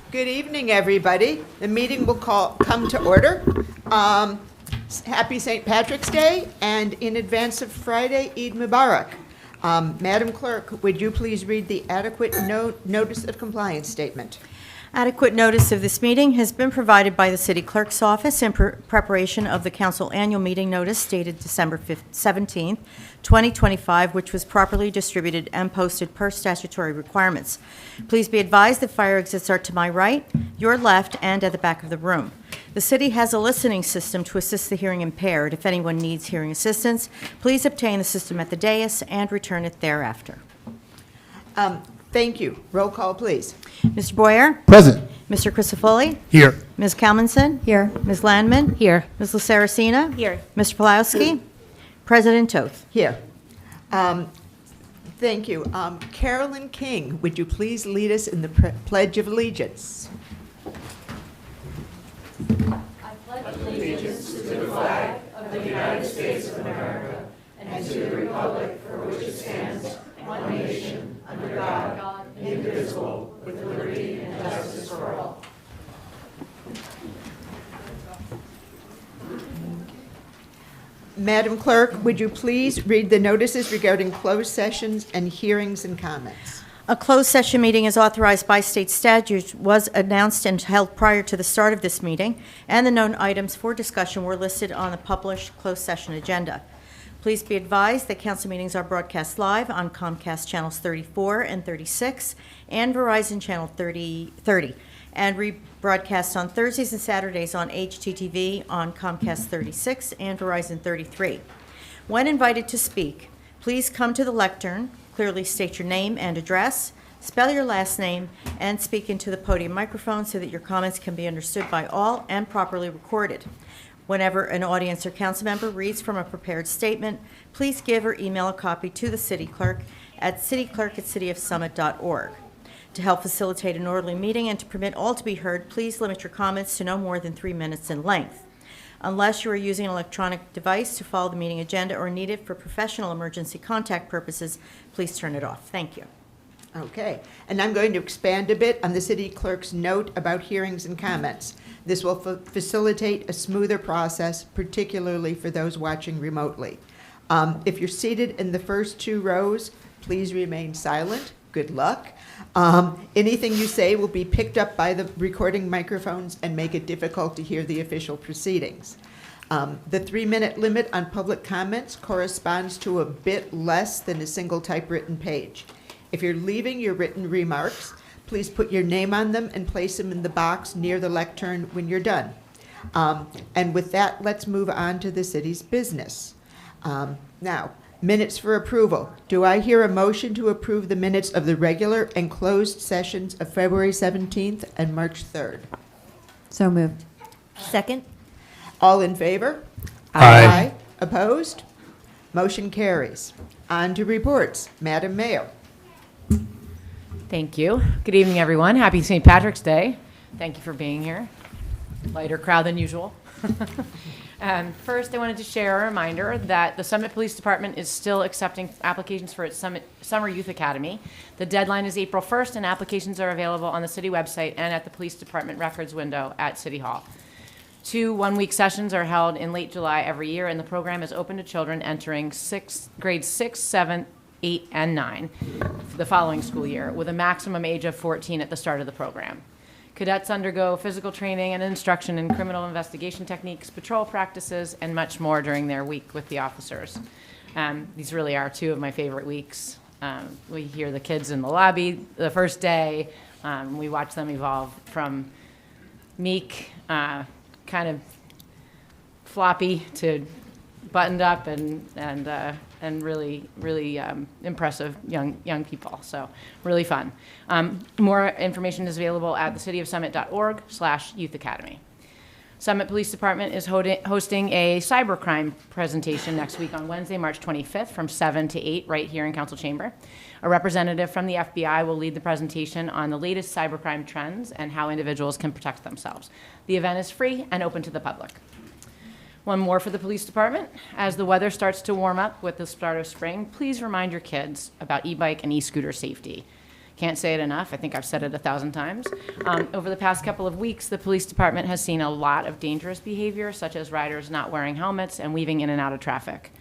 Good evening, everybody. The meeting will come to order. Happy St. Patrick's Day, and in advance of Friday, Eid Mubarak. Madam Clerk, would you please read the adequate notice of compliance statement? Adequate notice of this meeting has been provided by the City Clerk's Office in preparation of the Council Annual Meeting Notice dated December 17th, 2025, which was properly distributed and posted per statutory requirements. Please be advised that fire exits are to my right, your left, and at the back of the room. The City has a listening system to assist the hearing impaired. If anyone needs hearing assistance, please obtain the system at the dais and return it thereafter. Thank you. Roll call, please. Mr. Boyer? Present. Mr. Crisafulli? Here. Ms. Kalmanson? Here. Ms. Landman? Here. Ms. Laceracina? Here. Mr. Pulowski? President Toth. Here. Thank you. Carolyn King, would you please lead us in the Pledge of Allegiance? Madam Clerk, would you please read the notices regarding closed sessions and hearings and comments? A closed session meeting is authorized by state statute, was announced and held prior to the start of this meeting, and the known items for discussion were listed on the published closed session agenda. Please be advised that council meetings are broadcast live on Comcast channels 34 and 36 and Verizon channel 30, and rebroadcast on Thursdays and Saturdays on HTTV on Comcast 36 and Verizon 33. When invited to speak, please come to the lectern, clearly state your name and address, spell your last name, and speak into the podium microphone so that your comments can be understood by all and properly recorded. Whenever an audience or council member reads from a prepared statement, please give or email a copy to the city clerk at cityclerk@cityofsummit.org. To help facilitate an orderly meeting and to permit all to be heard, please limit your comments to no more than 3 minutes in length. Unless you are using an electronic device to follow the meeting agenda or need it for professional emergency contact purposes, please turn it off. Thank you. Okay, and I'm going to expand a bit on the city clerk's note about hearings and comments. This will facilitate a smoother process, particularly for those watching remotely. If you're seated in the first 2 rows, please remain silent. Good luck. Anything you say will be picked up by the recording microphones and make it difficult to hear the official proceedings. The 3-minute limit on public comments corresponds to a bit less than a single typewritten page. If you're leaving your written remarks, please put your name on them and place them in the box near the lectern when you're done. And with that, let's move on to the city's business. Now, minutes for approval. Do I hear a motion to approve the minutes of the regular and closed sessions of February 17th and March 3rd? So moved. Second. All in favor? Aye. Opposed? Motion carries. On to reports. Madam Mayor. Thank you. Good evening, everyone. Happy St. Patrick's Day. Thank you for being here. Lighter crowd than usual. First, I wanted to share a reminder that the Summit Police Department is still accepting applications for its Summer Youth Academy. The deadline is April 1st, and applications are available on the city website and at the Police Department records window at City Hall. 2 one-week sessions are held in late July every year, and the program is open to children entering grades 6, 7, 8, and 9 for the following school year, with a maximum age of 14 at the start of the program. Cadets undergo physical training and instruction in criminal investigation techniques, patrol practices, and much more during their week with the officers. These really are 2 of my favorite weeks. We hear the kids in the lobby the first day. We watch them evolve from meek, kind of floppy to buttoned up and really impressive young people. So really fun. More information is available at thecityofsummit.org/Youth Academy. Summit Police Department is hosting a cybercrime presentation next week on Wednesday, March 25th from 7 to 8 right here in Council Chamber. A representative from the FBI will lead the presentation on the latest cybercrime trends and how individuals can protect themselves. The event is free and open to the public. One more for the police department. As the weather starts to warm up with the start of spring, please remind your kids about e-bike and e-scooter safety. Can't say it enough. I think I've said it 1,000 times. Over the past couple of weeks, the police department has seen a lot of dangerous behavior, such as riders not wearing helmets and weaving in and out of traffic.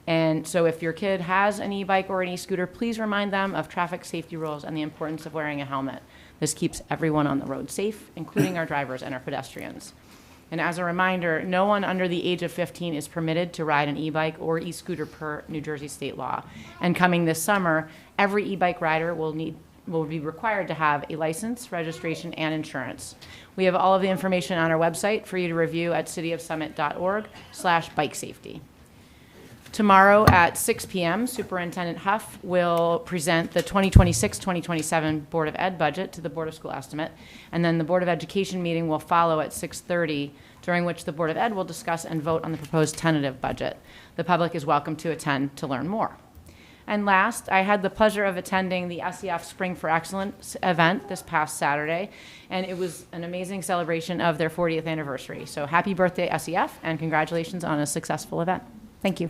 And so if your kid has an e-bike or an e-scooter, please remind them of traffic safety rules and the importance of wearing a helmet. This keeps everyone on the road safe, including our drivers and our pedestrians. And as a reminder, no one under the age of 15 is permitted to ride an e-bike or e-scooter per New Jersey state law. And coming this summer, every e-bike rider will be required to have a license, registration, and insurance. We have all of the information on our website for you to review at cityofsummit.org/bike-safety. Tomorrow at 6 p.m., Superintendent Huff will present the 2026-2027 Board of Ed budget to the Board of School Estimate, and then the Board of Education meeting will follow at 6:30, during which the Board of Ed will discuss and vote on the proposed tentative budget. The public is welcome to attend to learn more. And last, I had the pleasure of attending the SEF Spring for Excellence event this past Saturday, and it was an amazing celebration of their 40th anniversary. So happy birthday, SEF, and congratulations on a successful event. Thank you.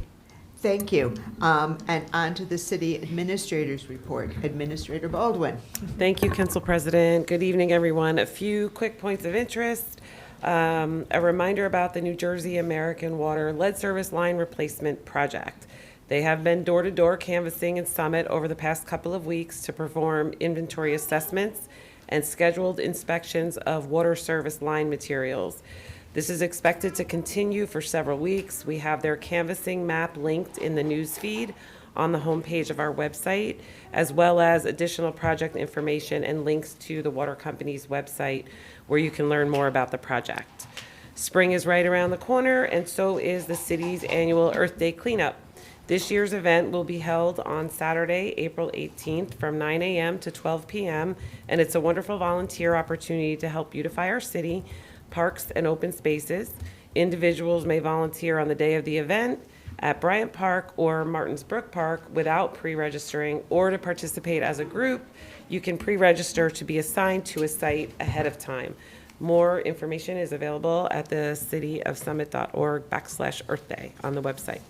Thank you. And on to the city administrator's report. Administrator Baldwin. Thank you, Council President. Good evening, everyone. A few quick points of interest. A reminder about the New Jersey American Water lead service line replacement project. They have been door-to-door canvassing in Summit over the past couple of weeks to perform inventory assessments and scheduled inspections of water service line materials. This is expected to continue for several weeks. We have their canvassing map linked in the news feed on the homepage of our website, as well as additional project information and links to the water company's website where you can learn more about the project. Spring is right around the corner, and so is the city's annual Earth Day cleanup. This year's event will be held on Saturday, April 18th from 9 a.m. to 12 p.m., and it's a wonderful volunteer opportunity to help beautify our city, parks, and open spaces. Individuals may volunteer on the day of the event at Bryant Park or Martins Brook Park without pre-registering, or to participate as a group, you can pre-register to be assigned to a site ahead of time. More information is available at the cityofsummit.org/Earth Day on the website.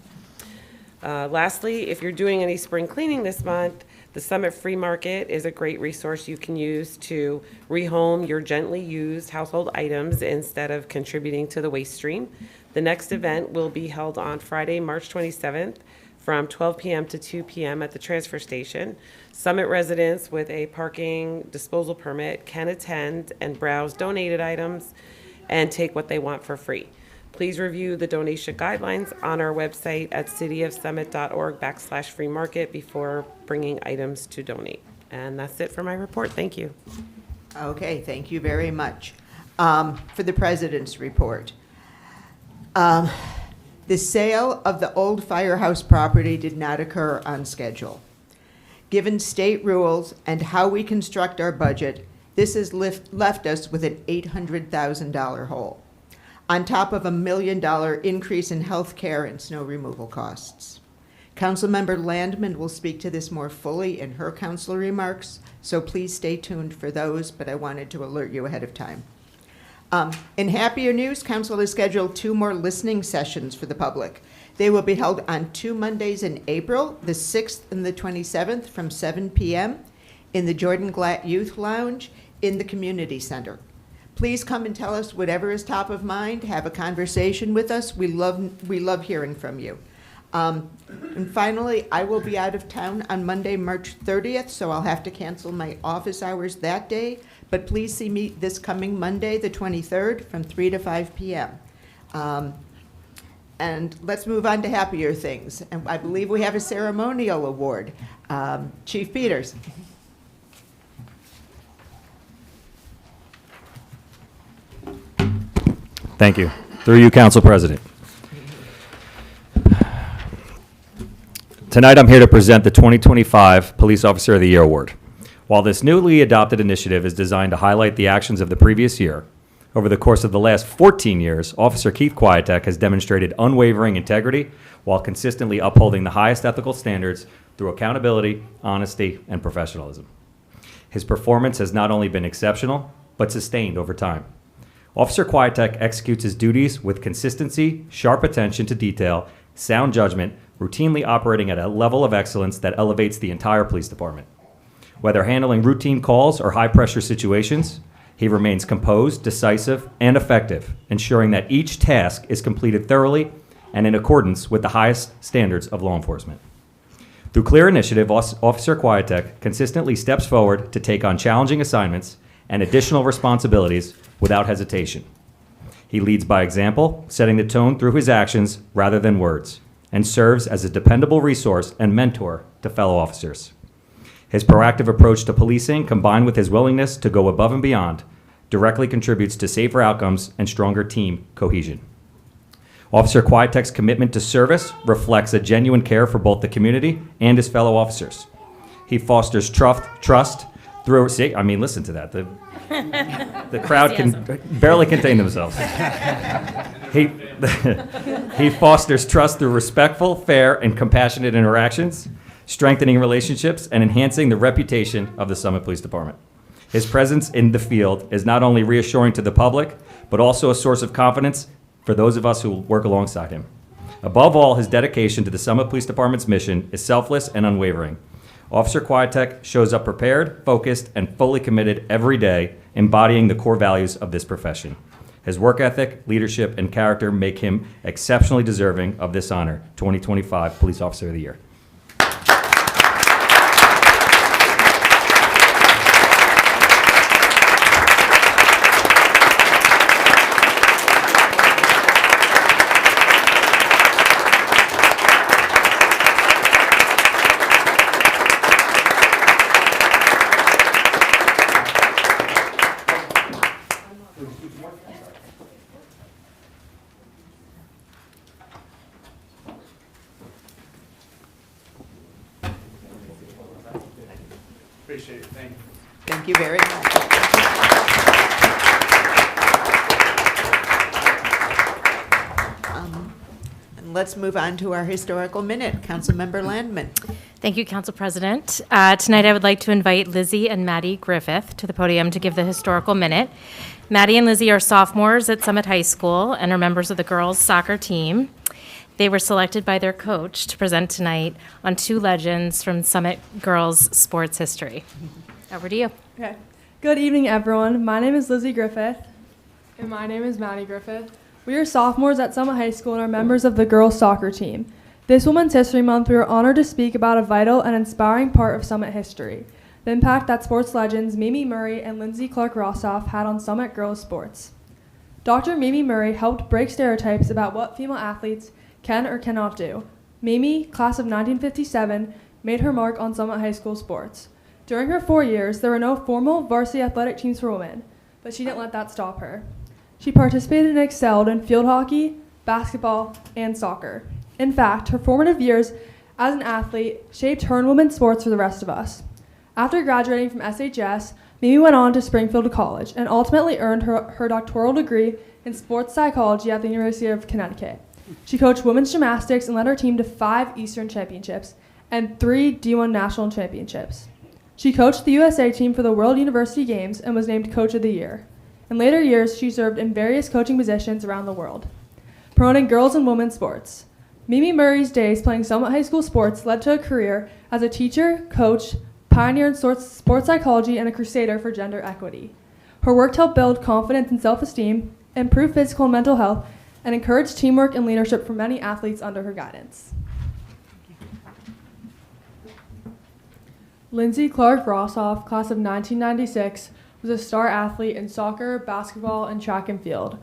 Lastly, if you're doing any spring cleaning this month, the Summit Free Market is a great resource you can use to rehome your gently used household items instead of contributing to the waste stream. The next event will be held on Friday, March 27th from 12 p.m. to 2 p.m. at the transfer station. Summit residents with a parking disposal permit can attend and browse donated items and take what they want for free. Please review the donation guidelines on our website at cityofsummit.org/free market before bringing items to donate. And that's it for my report. Thank you. Okay, thank you very much. For the president's report. The sale of the old firehouse property did not occur on schedule. Given state rules and how we construct our budget, this has left us with an $800,000 hole, on top of $1 million increase in health care and snow removal costs. Councilmember Landman will speak to this more fully in her council remarks, so please stay tuned for those, but I wanted to alert you ahead of time. In happier news, council has scheduled 2 more listening sessions for the public. They will be held on 2 Mondays in April, the 6th and the 27th from 7 p.m. in the Jordan Glatt Youth Lounge in the Community Center. Please come and tell us whatever is top of mind. Have a conversation with us. We love hearing from you. And finally, I will be out of town on Monday, March 30th, so I'll have to cancel my office hours that day. But please see me this coming Monday, the 23rd, from 3 to 5 p.m. And let's move on to happier things. And I believe we have a ceremonial award. Chief Peters. Thank you. Through you, Council President. Tonight, I'm here to present the 2025 Police Officer of the Year Award. While this newly adopted initiative is designed to highlight the actions of the previous year, over the course of the last 14 years, Officer Keith Kwiatek has demonstrated unwavering integrity while consistently upholding the highest ethical standards through accountability, honesty, and professionalism. His performance has not only been exceptional, but sustained over time. Officer Kwiatek executes his duties with consistency, sharp attention to detail, sound judgment, routinely operating at a level of excellence that elevates the entire police department. Whether handling routine calls or high-pressure situations, he remains composed, decisive, and effective, ensuring that each task is completed thoroughly and in accordance with the highest standards of law enforcement. Through clear initiative, Officer Kwiatek consistently steps forward to take on challenging assignments and additional responsibilities without hesitation. He leads by example, setting the tone through his actions rather than words, and serves as a dependable resource and mentor to fellow officers. His proactive approach to policing, combined with his willingness to go above and beyond, directly contributes to safer outcomes and stronger team cohesion. Officer Kwiatek's commitment to service reflects a genuine care for both the community and his fellow officers. He fosters trust through, listen to that. The crowd can barely contain themselves. He fosters trust through respectful, fair, and compassionate interactions, strengthening relationships and enhancing the reputation of the Summit Police Department. His presence in the field is not only reassuring to the public, but also a source of confidence for those of us who work alongside him. Above all, his dedication to the Summit Police Department's mission is selfless and unwavering. Officer Kwiatek shows up prepared, focused, and fully committed every day, embodying the core values of this profession. His work ethic, leadership, and character make him exceptionally deserving of this honor, 2025 Police Officer of the Year. Appreciate it. Thank you. Thank you very much. And let's move on to our historical minute. Councilmember Landman. Thank you, Council President. Tonight I would like to invite Lizzie and Maddie Griffith to the podium to give the historical minute. Maddie and Lizzie are sophomores at Summit High School and are members of the girls' soccer team. They were selected by their coach to present tonight on two legends from Summit girls' sports history. Over to you. Okay. Good evening, everyone. My name is Lizzie Griffith. And my name is Maddie Griffith. We are sophomores at Summit High School and are members of the girls' soccer team. This Women's History Month, we are honored to speak about a vital and inspiring part of Summit history, the impact that sports legends Mimi Murray and Lindsay Clark-Rossoff had on Summit girls' sports. Dr. Mimi Murray helped break stereotypes about what female athletes can or cannot do. Mimi, class of 1957, made her mark on Summit High School sports. During her 4 years, there were no formal varsity athletic teams for women, but she didn't let that stop her. She participated and excelled in field hockey, basketball, and soccer. In fact, her formative years as an athlete shaped her and women's sports for the rest of us. After graduating from SHS, Mimi went on to Springfield College and ultimately earned her doctoral degree in sports psychology at the University of Connecticut. She coached women's gymnastics and led her team to 5 Eastern Championships and 3 D1 National Championships. She coached the USA team for the World University Games and was named Coach of the Year. In later years, she served in various coaching positions around the world, promoting girls and women's sports. Mimi Murray's days playing Summit High School sports led to a career as a teacher, coach, pioneer in sports psychology, and a crusader for gender equity. Her work helped build confidence and self-esteem, improve physical and mental health, and encouraged teamwork and leadership for many athletes under her guidance. Lindsay Clark-Rossoff, class of 1996, was a star athlete in soccer, basketball, and track and field.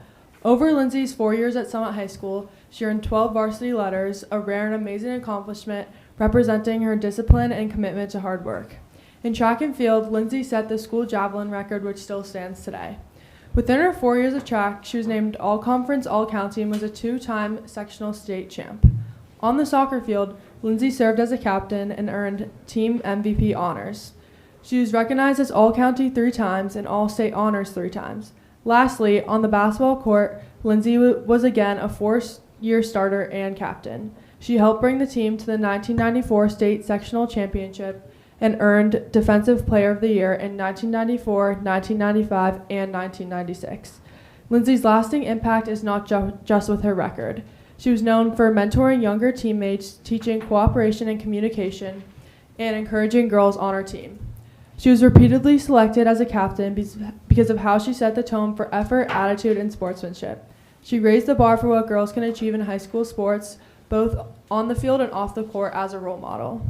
Over Lindsay's 4 years at Summit High School, she earned 12 varsity letters, a rare and amazing accomplishment representing her discipline and commitment to hard work. In track and field, Lindsay set the school javelin record, which still stands today. Within her 4 years of track, she was named All-Conference All-County and was a 2-time sectional state champ. On the soccer field, Lindsay served as a captain and earned team MVP honors. She was recognized as All-County 3 times and All-State honors 3 times. Lastly, on the basketball court, Lindsay was again a 4-year starter and captain. She helped bring the team to the 1994 state sectional championship and earned Defensive Player of the Year in 1994, 1995, and 1996. Lindsay's lasting impact is not just with her record. She was known for mentoring younger teammates, teaching cooperation and communication, and encouraging girls on her team. She was repeatedly selected as a captain because of how she set the tone for effort, attitude, and sportsmanship. She raised the bar for what girls can achieve in high school sports, both on the field and off the court, as a role model.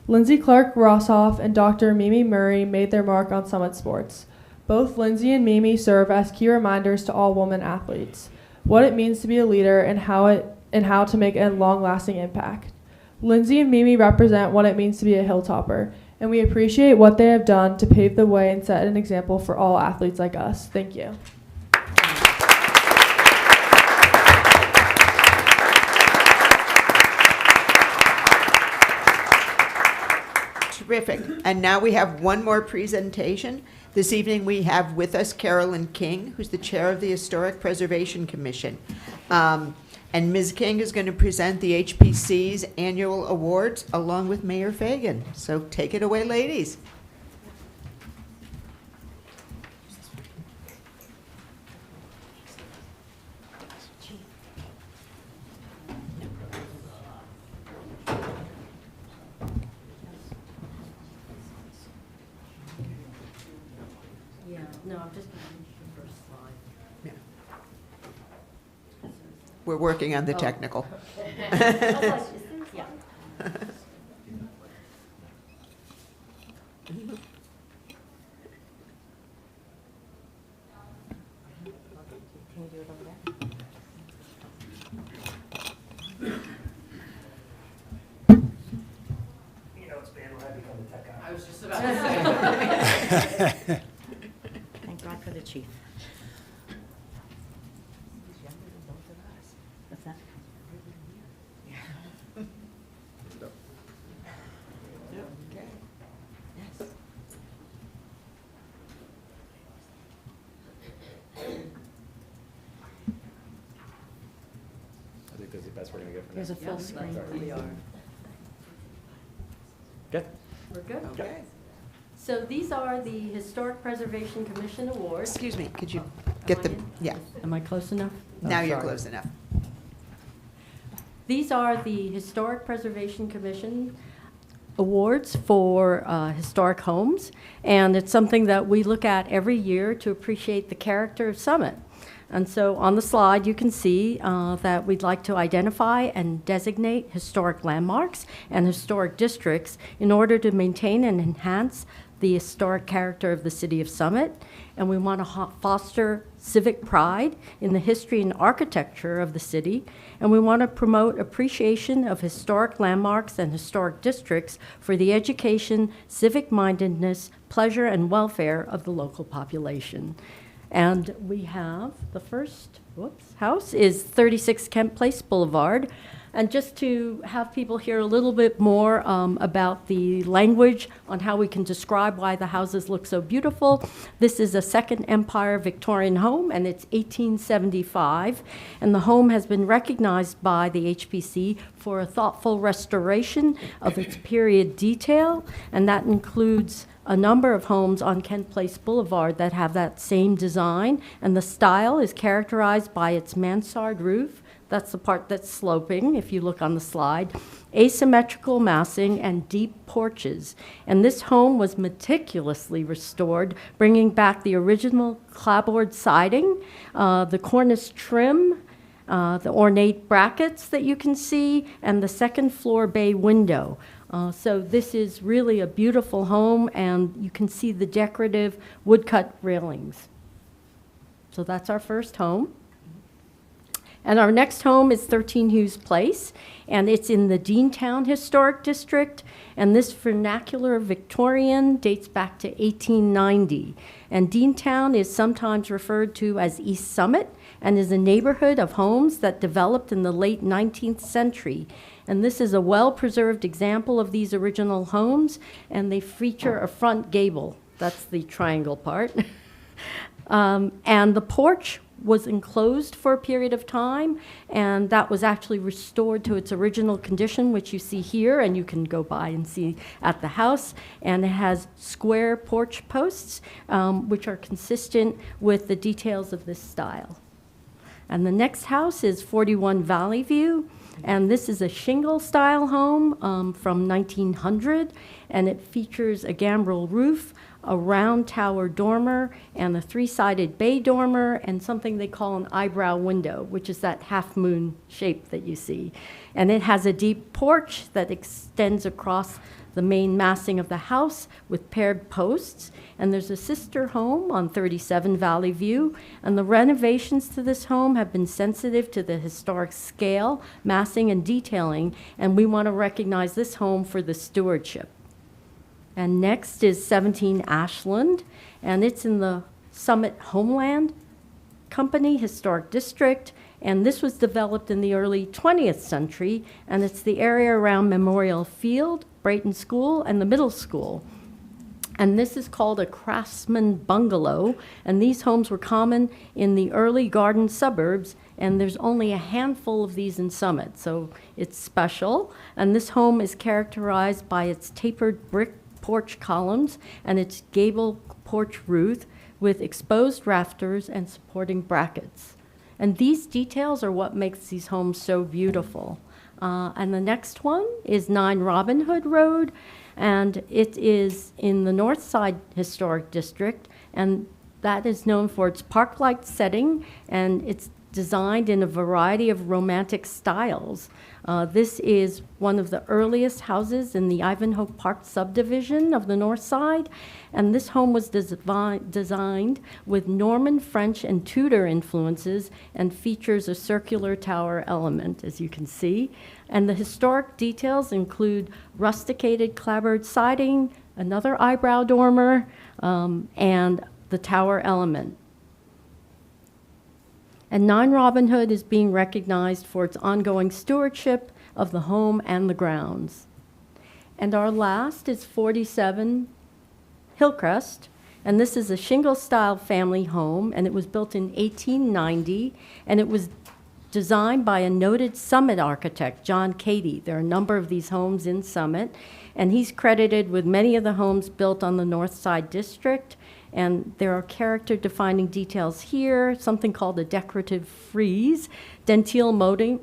Lindsay Clark Rossoff and Dr. Mimi Murray made their mark on Summit sports. Both Lindsay and Mimi serve as key reminders to all women athletes, what it means to be a leader and how to make a long-lasting impact. Lindsay and Mimi represent what it means to be a hilltopper, and we appreciate what they have done to pave the way and set an example for all athletes like us. Thank you. Terrific. And now we have one more presentation. This evening we have with us Carolyn King, who's the chair of the Historic Preservation Commission. And Ms. King is going to present the HPC's annual awards along with Mayor Fagan. So take it away, ladies. Yeah, no, I'm just going to finish the first slide. Yeah. We're working on the technical. Yeah. Can you do it over there? I was just about to say. Thank God for the chief. What's that? Okay. Yes. I think that's the best we're going to get for now. There's a full screen. Good? We're good? Okay. So these are the Historic Preservation Commission Awards. Excuse me, could you get the, yeah, Am I close enough? now you're close enough. These are the Historic Preservation Commission Awards for historic homes, and it's something that we look at every year to appreciate the character of Summit. And so on the slide, you can see that we'd like to identify and designate historic landmarks and historic districts in order to maintain and enhance the historic character of the city of Summit. And we want to foster civic pride in the history and architecture of the city. And we want to promote appreciation of historic landmarks and historic districts for the education, civic mindedness, pleasure, and welfare of the local population. And we have the first house is 36 Kent Place Boulevard. And just to have people hear a little bit more about the language on how we can describe why the houses look so beautiful, this is a Second Empire Victorian home, and it's 1875. And the home has been recognized by the HPC for a thoughtful restoration of its period detail, and that includes a number of homes on Kent Place Boulevard that have that same design, and the style is characterized by its mansard roof. That's the part that's sloping, if you look on the slide, asymmetrical massing, and deep porches. And this home was meticulously restored, bringing back the original clapboard siding, the cornice trim, the ornate brackets that you can see, and the second floor bay window. So this is really a beautiful home, and you can see the decorative woodcut railings. So that's our first home. And our next home is 13 Hughes Place, and it's in the Deantown Historic District. And this vernacular Victorian dates back to 1890. And Deantown is sometimes referred to as East Summit and is a neighborhood of homes that developed in the late 19th century. And this is a well-preserved example of these original homes, and they feature a front gable. That's the triangle part. And the porch was enclosed for a period of time, and that was actually restored to its original condition, which you see here, and you can go by and see at the house. And it has square porch posts, which are consistent with the details of this style. And the next house is 41 Valley View, And this is a shingle-style home from 1900, and it features a gambrel roof, a round tower dormer, and a three-sided bay dormer, and something they call an eyebrow window, which is that half-moon shape that you see. And it has a deep porch that extends across the main massing of the house with paired posts. And there's a sister home on 37 Valley View. And the renovations to this home have been sensitive to the historic scale, massing, and detailing. And we want to recognize this home for the stewardship. And next is 17 Ashland, and it's in the Summit Homeland Company Historic District, and this was developed in the early 20th century, and it's the area around Memorial Field, Brayton School, and the middle school. And this is called a craftsman bungalow, and these homes were common in the early garden suburbs, and there's only a handful of these in Summit, so it's special. And this home is characterized by its tapered brick porch columns and its gable porch roof with exposed rafters and supporting brackets. And these details are what makes these homes so beautiful. And the next one is 9 Robin Hood Road, and it is in the North Side Historic District, and that is known for its park-like setting, and it's designed in a variety of romantic styles. This is one of the earliest houses in the Ivanhoe Park subdivision of the North Side, and this home was designed with Norman, French, and Tudor influences and features a circular tower element, as you can see. And the historic details include rusticated clapboard siding, another eyebrow dormer, and the tower element. And 9 Robin Hood is being recognized for its ongoing stewardship of the home and the grounds. And our last is 47 Hillcrest, and this is a shingle-style family home, and it was built in 1890, and it was designed by a noted Summit architect, John Cady. There are a number of these homes in Summit, and he's credited with many of the homes built on the North Side District. And there are character-defining details here, something called a decorative frieze, dentile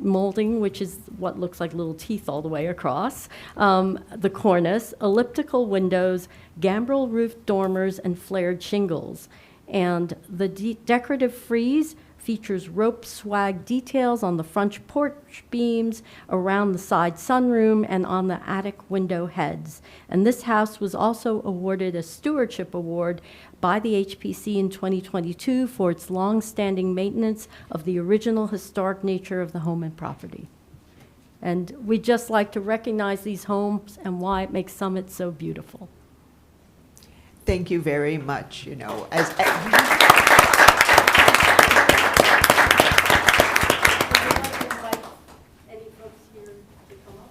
molding, which is what looks like little teeth all the way across, the cornice, elliptical windows, gambrel roof dormers, and flared shingles. And the decorative frieze features rope swag details on the front porch beams, around the side sunroom, and on the attic window heads. And this house was also awarded a stewardship award by the HPC in 2022 for its long-standing maintenance of the original historic nature of the home and property. And we'd just like to recognize these homes and why it makes Summit so beautiful. Thank you very much. You know, as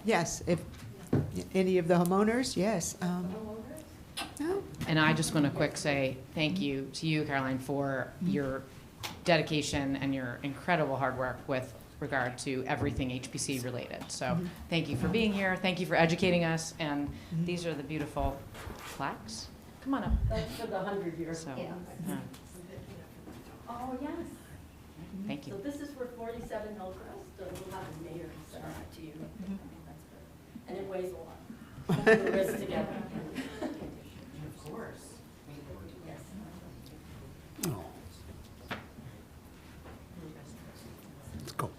yes, if any of the homeowners, yes. No? And I just want to quick say thank you to you, Caroline, for your dedication and your incredible hard work with regard to everything HPC related. So thank you for being here. Thank you for educating us. And these are the beautiful plaques. Come on up. That's for the 100-year. So, Yeah. yeah. Oh, yes. Thank you. So this is for 47 Hillcrest. We'll have a mayor send that to you. And it weighs a lot. Put the wrists together. Of course. Yes. Let's go.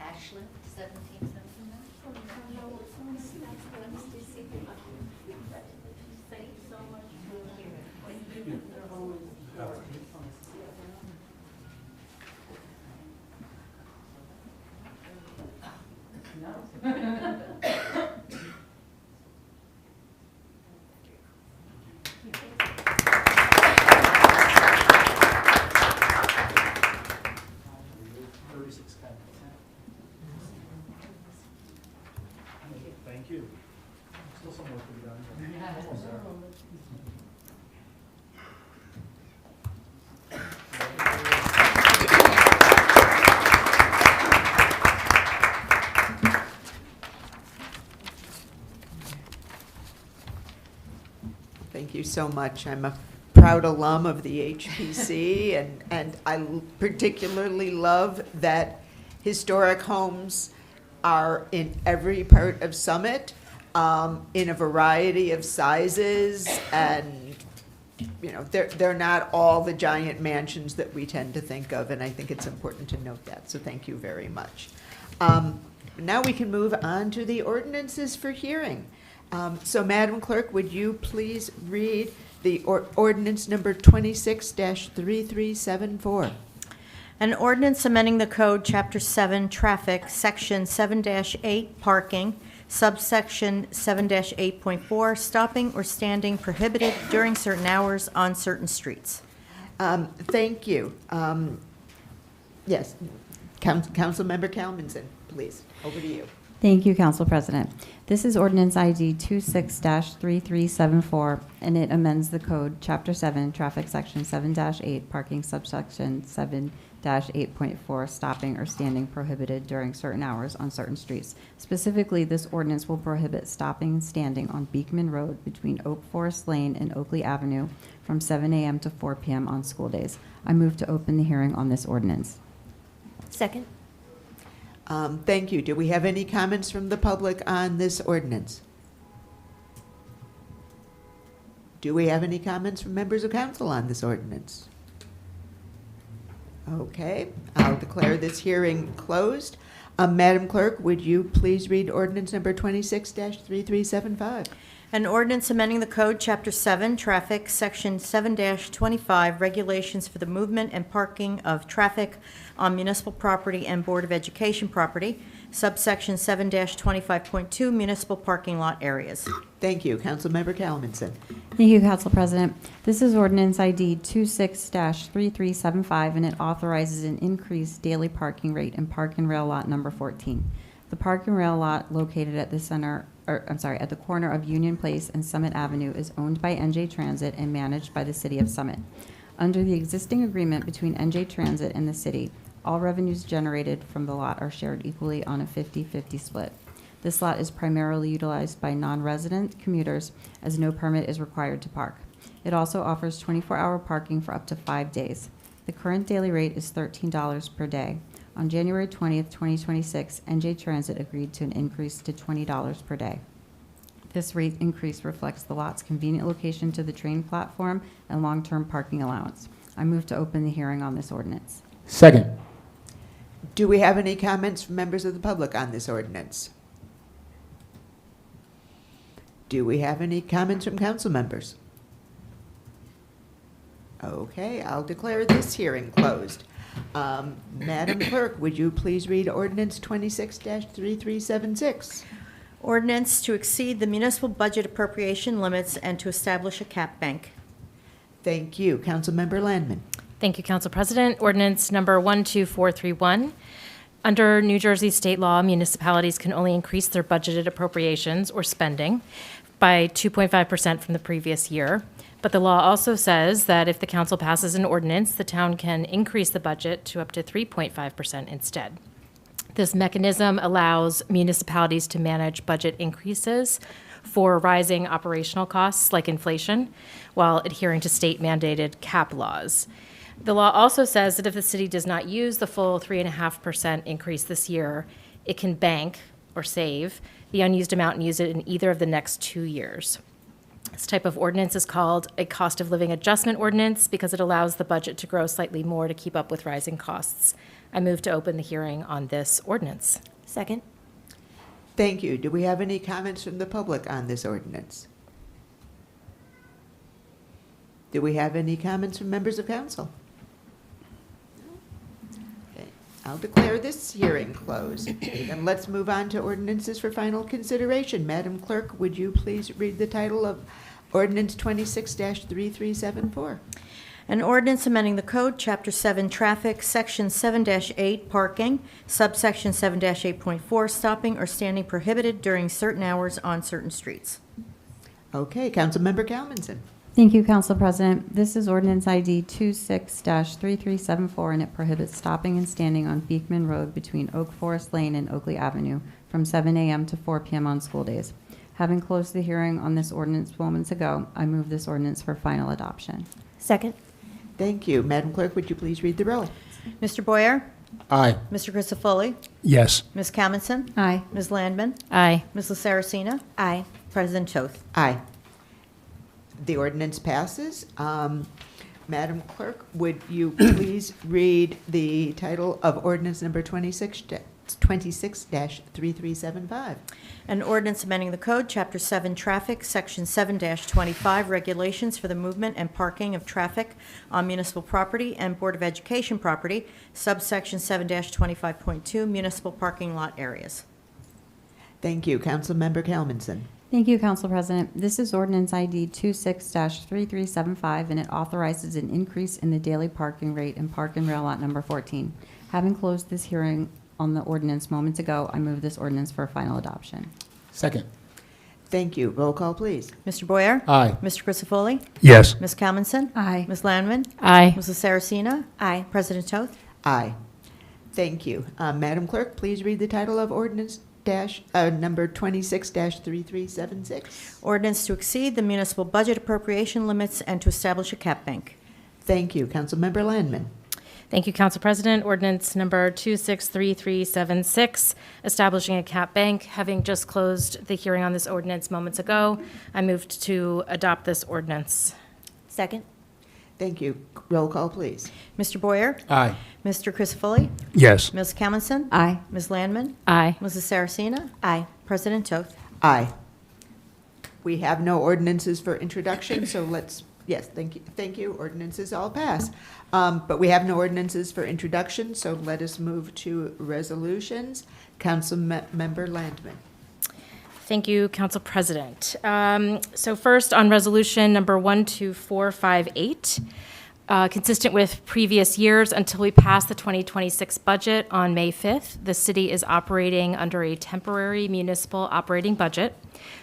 Ashland, 17 $36,000. Thank you so much. I'm a proud alum of the HPC, and I particularly love that historic homes are in every part of Summit, in a variety of sizes, and, you know, they're not all the giant mansions that we tend to think of, and I think it's important to note that, so thank you very much. Now we can move on to the ordinances for hearing. So, Madam Clerk, would you please read the ordinance number 26-3374? An ordinance amending the code, Chapter 7, Traffic, Section 7-8, Parking, subsection 7-8.4, stopping or standing prohibited during certain hours on certain streets. Thank you. Yes, Councilmember Calmanson, please, over to you. Thank you, Council President. This is ordinance ID 26-3374, and it amends the code, Chapter 7, Traffic, Section 7-8, Parking, subsection 7-8.4, stopping or standing prohibited during certain hours on certain streets. Specifically, this ordinance will prohibit stopping and standing on Beekman Road between Oak Forest Lane and Oakley Avenue from 7 a.m. to 4 p.m. on school days. I move to open the hearing on this ordinance. Second. Thank you. Do we have any comments from the public on this ordinance? Do we have any comments from members of council on this ordinance? Okay, I'll declare this hearing closed. Madam Clerk, would you please read ordinance number 26-3375? An ordinance amending the code, Chapter 7, Traffic, Section 7-25, Regulations for the Movement and Parking of Traffic on Municipal Property and Board of Education Property, subsection 7-25.2, Municipal Parking Lot Areas. Thank you. Councilmember Calmanson. Thank you, Council President. This is ordinance ID 26-3375, and it authorizes an increased daily parking rate in Park and Rail Lot number 14. The Park and Rail Lot located at the at the corner of Union Place and Summit Avenue is owned by NJ Transit and managed by the City of Summit. Under the existing agreement between NJ Transit and the city, all revenues generated from the lot are shared equally on a 50-50 split. This lot is primarily utilized by non-resident commuters as no permit is required to park. It also offers 24-hour parking for up to 5 days. The current daily rate is $13 per day. On January 20th, 2026, NJ Transit agreed to an increase to $20 per day. This rate increase reflects the lot's convenient location to the train platform and long-term parking allowance. I move to open the hearing on this ordinance. Second. Do we have any comments from members of the public on this ordinance? Do we have any comments from council members? Okay, I'll declare this hearing closed. Madam Clerk, would you please read ordinance 26-3376? Ordinance to exceed the municipal budget appropriation limits and to establish a cap bank. Thank you. Councilmember Landman. Thank you, Council President. Ordinance number 12431. Under New Jersey state law, municipalities can only increase their budgeted appropriations or spending by 2.5% from the previous year. But the law also says that if the council passes an ordinance, the town can increase the budget to up to 3.5% instead. This mechanism allows municipalities to manage budget increases for rising operational costs like inflation while adhering to state-mandated cap laws. The law also says that if the city does not use the full 3.5% increase this year, it can bank or save the unused amount and use it in either of the next 2 years. This type of ordinance is called a cost of living adjustment ordinance because it allows the budget to grow slightly more to keep up with rising costs. I move to open the hearing on this ordinance. Second. Thank you. Do we have any comments from the public on this ordinance? Do we have any comments from members of council? Okay, I'll declare this hearing closed. And let's move on to ordinances for final consideration. Madam Clerk, would you please read the title of ordinance 26-3374? An ordinance amending the code, Chapter 7 Traffic, Section 7-8 Parking, subsection 7-8.4 Stopping or standing prohibited during certain hours on certain streets. Okay, Councilmember Comments. Thank you, Council President. This is ordinance ID 26-3374, and it prohibits stopping and standing on Beekman Road between Oak Forest Lane and Oakley Avenue from 7 a.m. to 4 p.m. on school days. Having closed the hearing on this ordinance moments ago, I move this ordinance for final adoption. Second. Thank you. Madam Clerk, would you please read the roll? Mr. Boyer? Aye. Mr. Crisafulli? Yes. Ms. Commentson? Aye. Ms. Landman? Aye. Ms. Saracena? Aye. President Toth. Aye. The ordinance passes. Madam Clerk, would you please read the title of ordinance number 26-3375? An ordinance amending the code, Chapter 7 Traffic, Section 7-25 Regulations for the movement and parking of traffic on municipal property and Board of Education property, subsection 7-25.2 Municipal Parking Lot Areas. Thank you. Councilmember Calmanson. Thank you, Council President. This is ordinance ID 26-3375, and it authorizes an increase in the daily parking rate in Park and Rail Lot number 14. Having closed this hearing on the ordinance moments ago, I move this ordinance for final adoption. Second. Thank you. Roll call, please. Mr. Boyer? Aye. Mr. Crisafulli? Yes. Ms. Commentson? Aye. Ms. Landman? Aye. Ms. Saracena? Aye. President Toth. Aye. Thank you. Madam Clerk, please read the title of ordinance number 26-3376. Ordinance to exceed the municipal budget appropriation limits and to establish a cap bank. Thank you. Councilmember Landman. Thank you, Council President. Ordinance number 263376, establishing a cap bank. Having just closed the hearing on this ordinance moments ago, I moved to adopt this ordinance. Second. Thank you. Roll call, please. Mr. Boyer? Aye. Mr. Crisafulli? Yes. Ms. Commentson? Aye. Ms. Landman? Aye. Mrs. Saracena? Aye. President Toth. Aye. We have no ordinances for introduction, so let's, yes, thank you. Thank you. Ordinances all pass. But we have no ordinances for introduction, so let us move to resolutions. Councilmember Landman. Thank you, Council President. So first, on resolution number 12458, consistent with previous years, until we pass the 2026 budget on May 5th, the city is operating under a temporary municipal operating budget.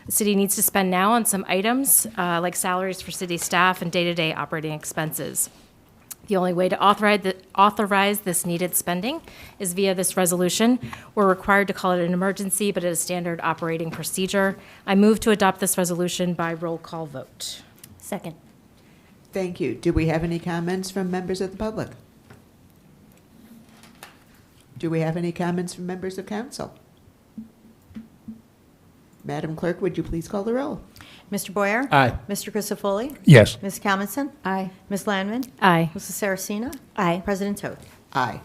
The city needs to spend now on some items like salaries for city staff and day-to-day operating expenses. The only way to authorize this needed spending is via this resolution. We're required to call it an emergency, but it is standard operating procedure. I move to adopt this resolution by roll call vote. Second. Thank you. Do we have any comments from members of the public? Do we have any comments from members of council? Madam Clerk, would you please call the roll? Mr. Boyer? Aye. Mr. Crisafulli? Yes. Ms. Commentson? Aye. Ms. Landman? Aye. Mrs. Saracena? Aye. President Toth. Aye.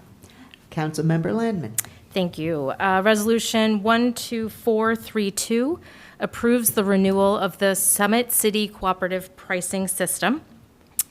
Councilmember Landman. Thank you. Resolution 12432 approves the renewal of the Summit City Cooperative Pricing System.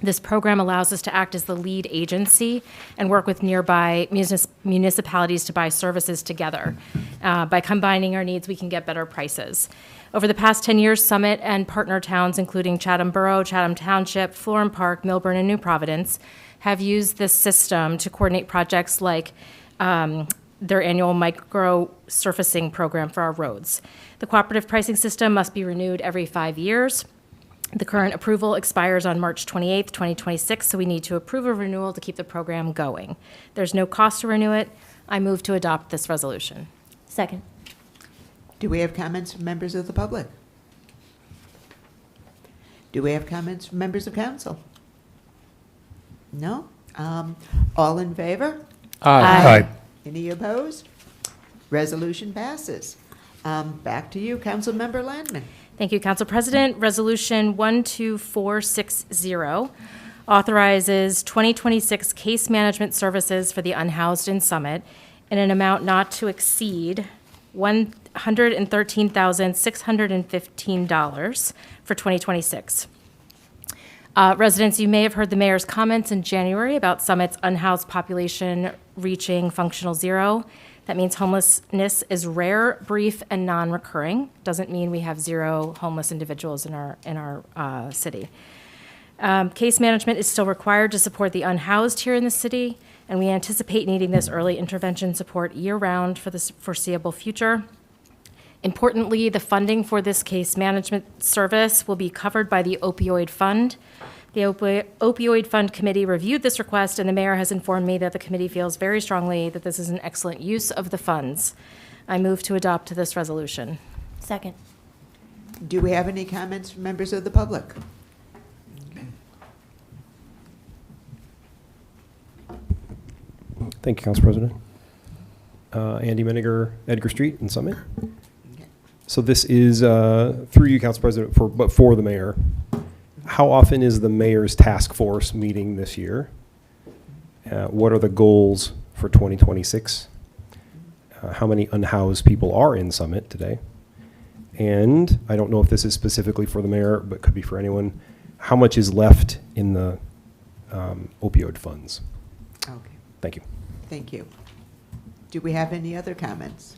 This program allows us to act as the lead agency and work with nearby municipalities to buy services together. By combining our needs, we can get better prices. Over the past 10 years, Summit and partner towns, including Chatham Borough, Chatham Township, Florham Park, Milburn, and New Providence, have used this system to coordinate projects like their annual micro surfacing program for our roads. The cooperative pricing system must be renewed every 5 years. The current approval expires on March 28th, 2026, so we need to approve a renewal to keep the program going. There's no cost to renew it. I move to adopt this resolution. Second. Do we have comments from members of the public? Do we have comments from members of council? No? All in favor? Aye. Any opposed? Resolution passes. Back to you, Councilmember Landman. Thank you, Council President. Resolution 12460 authorizes 2026 case management services for the unhoused in Summit in an amount not to exceed $113,615 for 2026. Residents, you may have heard the mayor's comments in January about Summit's unhoused population reaching functional zero. That means homelessness is rare, brief, and non-recurring. Doesn't mean we have zero homeless individuals in our city. Case management is still required to support the unhoused here in the city, and we anticipate needing this early intervention support year-round for the foreseeable future. Importantly, the funding for this case management service will be covered by the opioid fund. The opioid fund committee reviewed this request, and the mayor has informed me that the committee feels very strongly that this is an excellent use of the funds. I move to adopt this resolution. Second. Do we have any comments from members of the public? Thank you, Council President. Andy Meniger, Edgar Street in Summit. So this is through you, Council President, for the mayor. How often is the mayor's task force meeting this year? What are the goals for 2026? How many unhoused people are in Summit today? And I don't know if this is specifically for the mayor, but could be for anyone. How much is left in the opioid funds? Okay, Thank you. thank you. Do we have any other comments?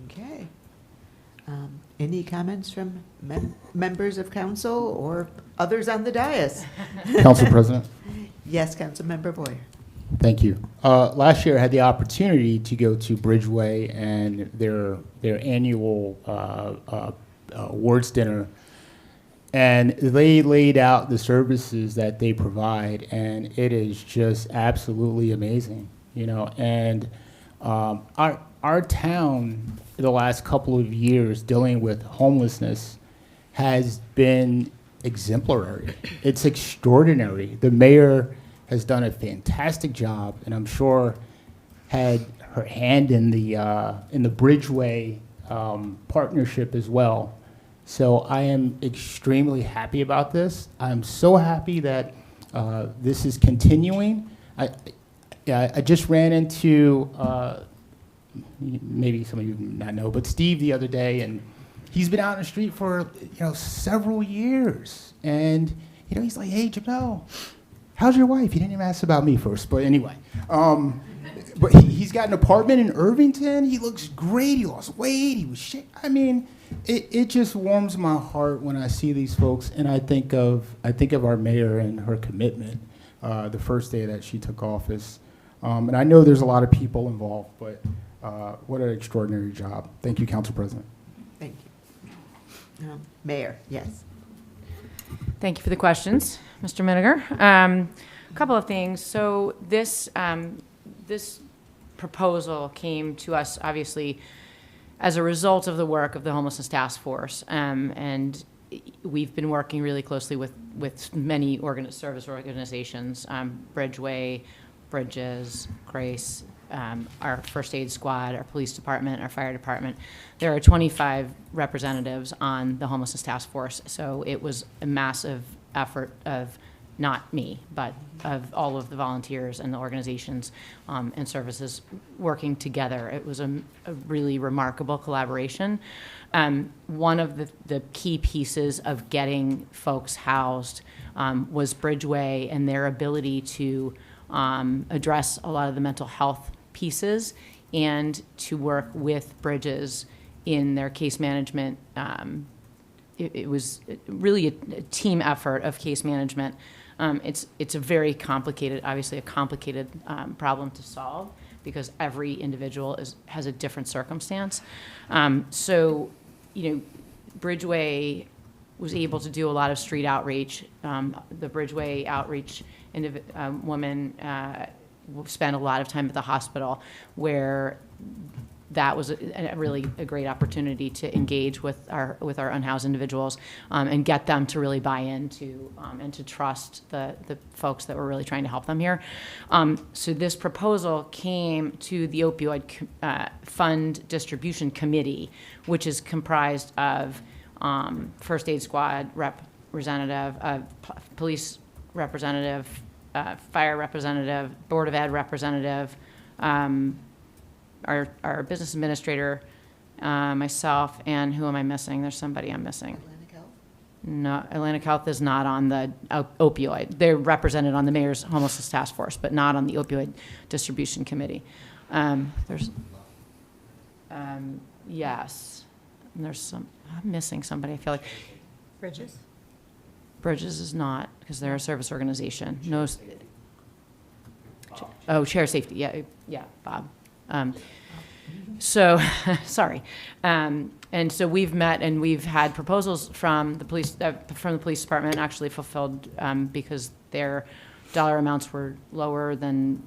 Okay. Any comments from members of council or others on the dais? Council President, Yes, Councilmember Boyer. thank you. Last year, I had the opportunity to go to Bridgeway and their annual awards dinner, and they laid out the services that they provide, and it is just absolutely amazing, you know. And our town, the last couple of years, dealing with homelessness, has been exemplary. It's extraordinary. The mayor has done a fantastic job, and I'm sure had her hand in the Bridgeway partnership as well. So I am extremely happy about this. I'm so happy that this is continuing. I just ran into maybe some of you not know, but Steve the other day, and he's been out in the street for several years, and he's like, "Hey, Jamel, how's your wife? You didn't even ask about me first." But anyway, but he's got an apartment in Irvington. He looks great. He lost weight. He was I mean, it just warms my heart when I see these folks, and I think of our mayor and her commitment the first day that she took office. And I know there's a lot of people involved, but what an extraordinary job. Thank you, Council President. Thank you. Mayor, yes. Thank you for the questions, Mr. Miniger. A couple of things. So this proposal came to us, obviously, as a result of the work of the Homelessness Task Force, and we've been working really closely with many service organizations, Bridgeway, Bridges, Grace, our first aid squad, our police department, our fire department. There are 25 representatives on the Homelessness Task Force, so it was a massive effort of not me, but of all of the volunteers and the organizations and services working together. It was a really remarkable collaboration. One of the key pieces of getting folks housed was Bridgeway and their ability to address a lot of the mental health pieces and to work with Bridges in their case management. It was really a team effort of case management. It's a very complicated, obviously a complicated problem to solve because every individual has a different circumstance. So, Bridgeway was able to do a lot of street outreach. The Bridgeway outreach woman spent a lot of time at the hospital, where that was really a great opportunity to engage with our unhoused individuals and get them to really buy into and to trust the folks that were really trying to help them here. So this proposal came to the opioid fund distribution committee, which is comprised of first aid squad representative, police representative, fire representative, board of ed representative, our business administrator, myself, and who am I missing? There's somebody I'm missing. Atlantic Health? No, Atlantic Health is not on the opioid. They're represented on the mayor's homelessness task force, but not on the opioid distribution committee. Yes. And I'm missing somebody. I feel like Bridges? Bridges is not, because they're a service organization. No. Oh, chair safety, yeah, Bob. So, sorry. And so we've met and we've had proposals from the police department actually fulfilled because their dollar amounts were lower than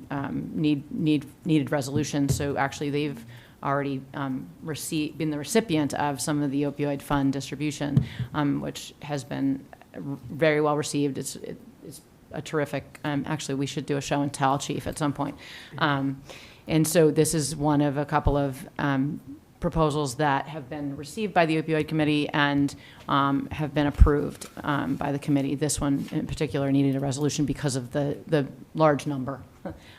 needed resolution. So actually they've already been the recipient of some of the opioid fund distribution, which has been very well received. It's a terrific, actually we should do a show and tell, Chief, at some point. And so this is one of a couple of proposals that have been received by the opioid committee and have been approved by the committee. This one in particular needed a resolution because of the large number.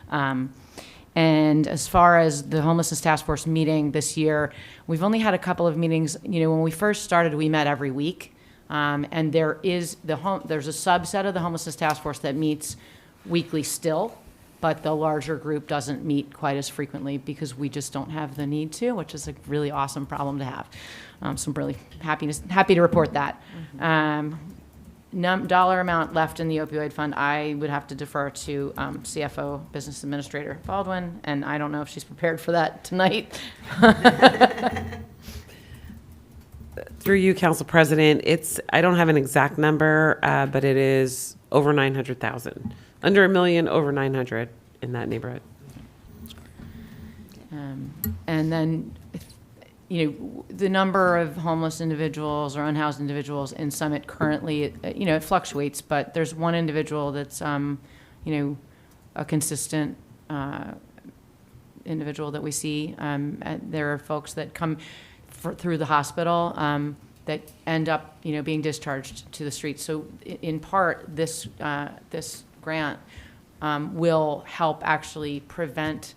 And as far as the homelessness task force meeting this year, we've only had a couple of meetings. You know, when we first started, we met every week. And there's a subset of the homelessness task force that meets weekly still, but the larger group doesn't meet quite as frequently because we just don't have the need to, which is a really awesome problem to have. So I'm really happy to report that. Dollar amount left in the opioid fund, I would have to defer to CFO Business Administrator Baldwin, and I don't know if she's prepared for that tonight. Through you, Council President, I don't have an exact number, but it is over 900,000. Under $1 million, over 900 in that neighborhood. And then, you know, the number of homeless individuals or unhoused individuals in Summit currently, you know, it fluctuates, but there's one individual that's, you know, a consistent individual that we see. There are folks that come through the hospital that end up, you know, being discharged to the streets. So in part, this grant will help actually prevent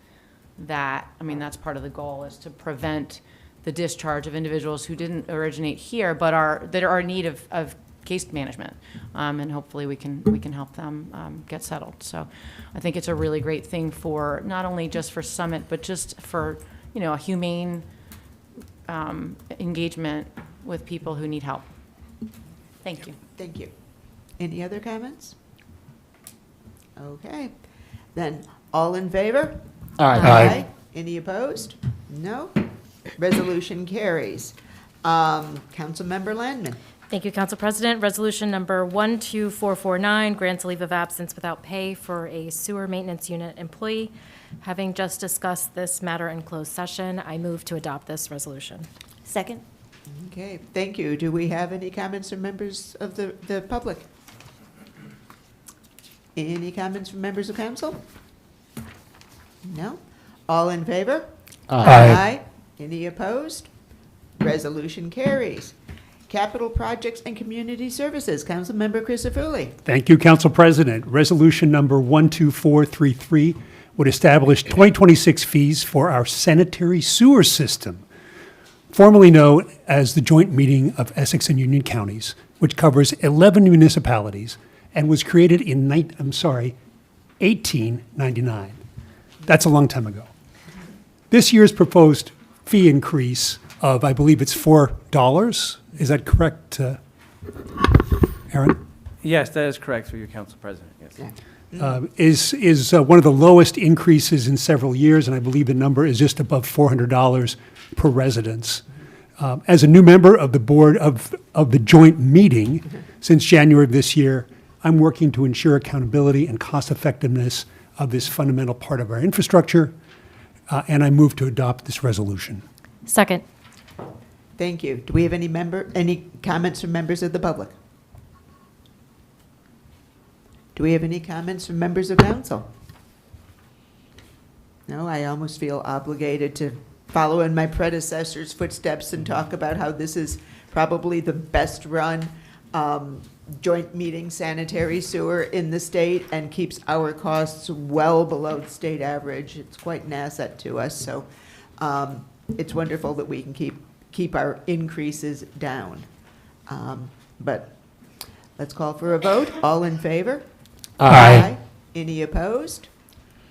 that. I mean, that's part of the goal, is to prevent the discharge of individuals who didn't originate here, but that are in need of case management, and hopefully we can help them get settled. So I think it's a really great thing for not only just for Summit, but just for, you know, a humane engagement with people who need help. Thank you. Thank you. Any other comments? Okay. Then, all in favor? Aye. Any opposed? No. Resolution carries. Councilmember Landman. Thank you, Council President. Resolution number 12449 grants a leave of absence without pay for a sewer maintenance unit employee. Having just discussed this matter in closed session, I move to adopt this resolution. Second? Okay, thank you. Do we have any comments from members of the public? Any comments from members of council? No? All in favor? Aye. Any opposed? Resolution carries. Capital Projects and Community Services, Councilmember Crisafulli. Thank you, Council President. Resolution number 12433 would establish 2026 fees for our sanitary sewer system, formerly known as the Joint Meeting of Essex and Union Counties, which covers 11 municipalities and was created in 1899. That's a long time ago. This year's proposed fee increase of, I believe it's $4. Is that correct, Aaron? Yes, that is correct, through your Council President, yes. Is one of the lowest increases in several years, and I believe the number is just above $400 per residence. As a new member of the board of the joint meeting since January of this year, I'm working to ensure accountability and cost effectiveness of this fundamental part of our infrastructure, and I move to adopt this resolution. Second. Thank you. Do we have any comments from members of the public? Do we have any comments from members of council? No, I almost feel obligated to follow in my predecessor's footsteps and talk about how this is probably the best run joint meeting sanitary sewer in the state and keeps our costs well below the state average. It's quite an asset to us, so it's wonderful that we can keep our increases down. But let's call for a vote. All in favor? Aye. Any opposed?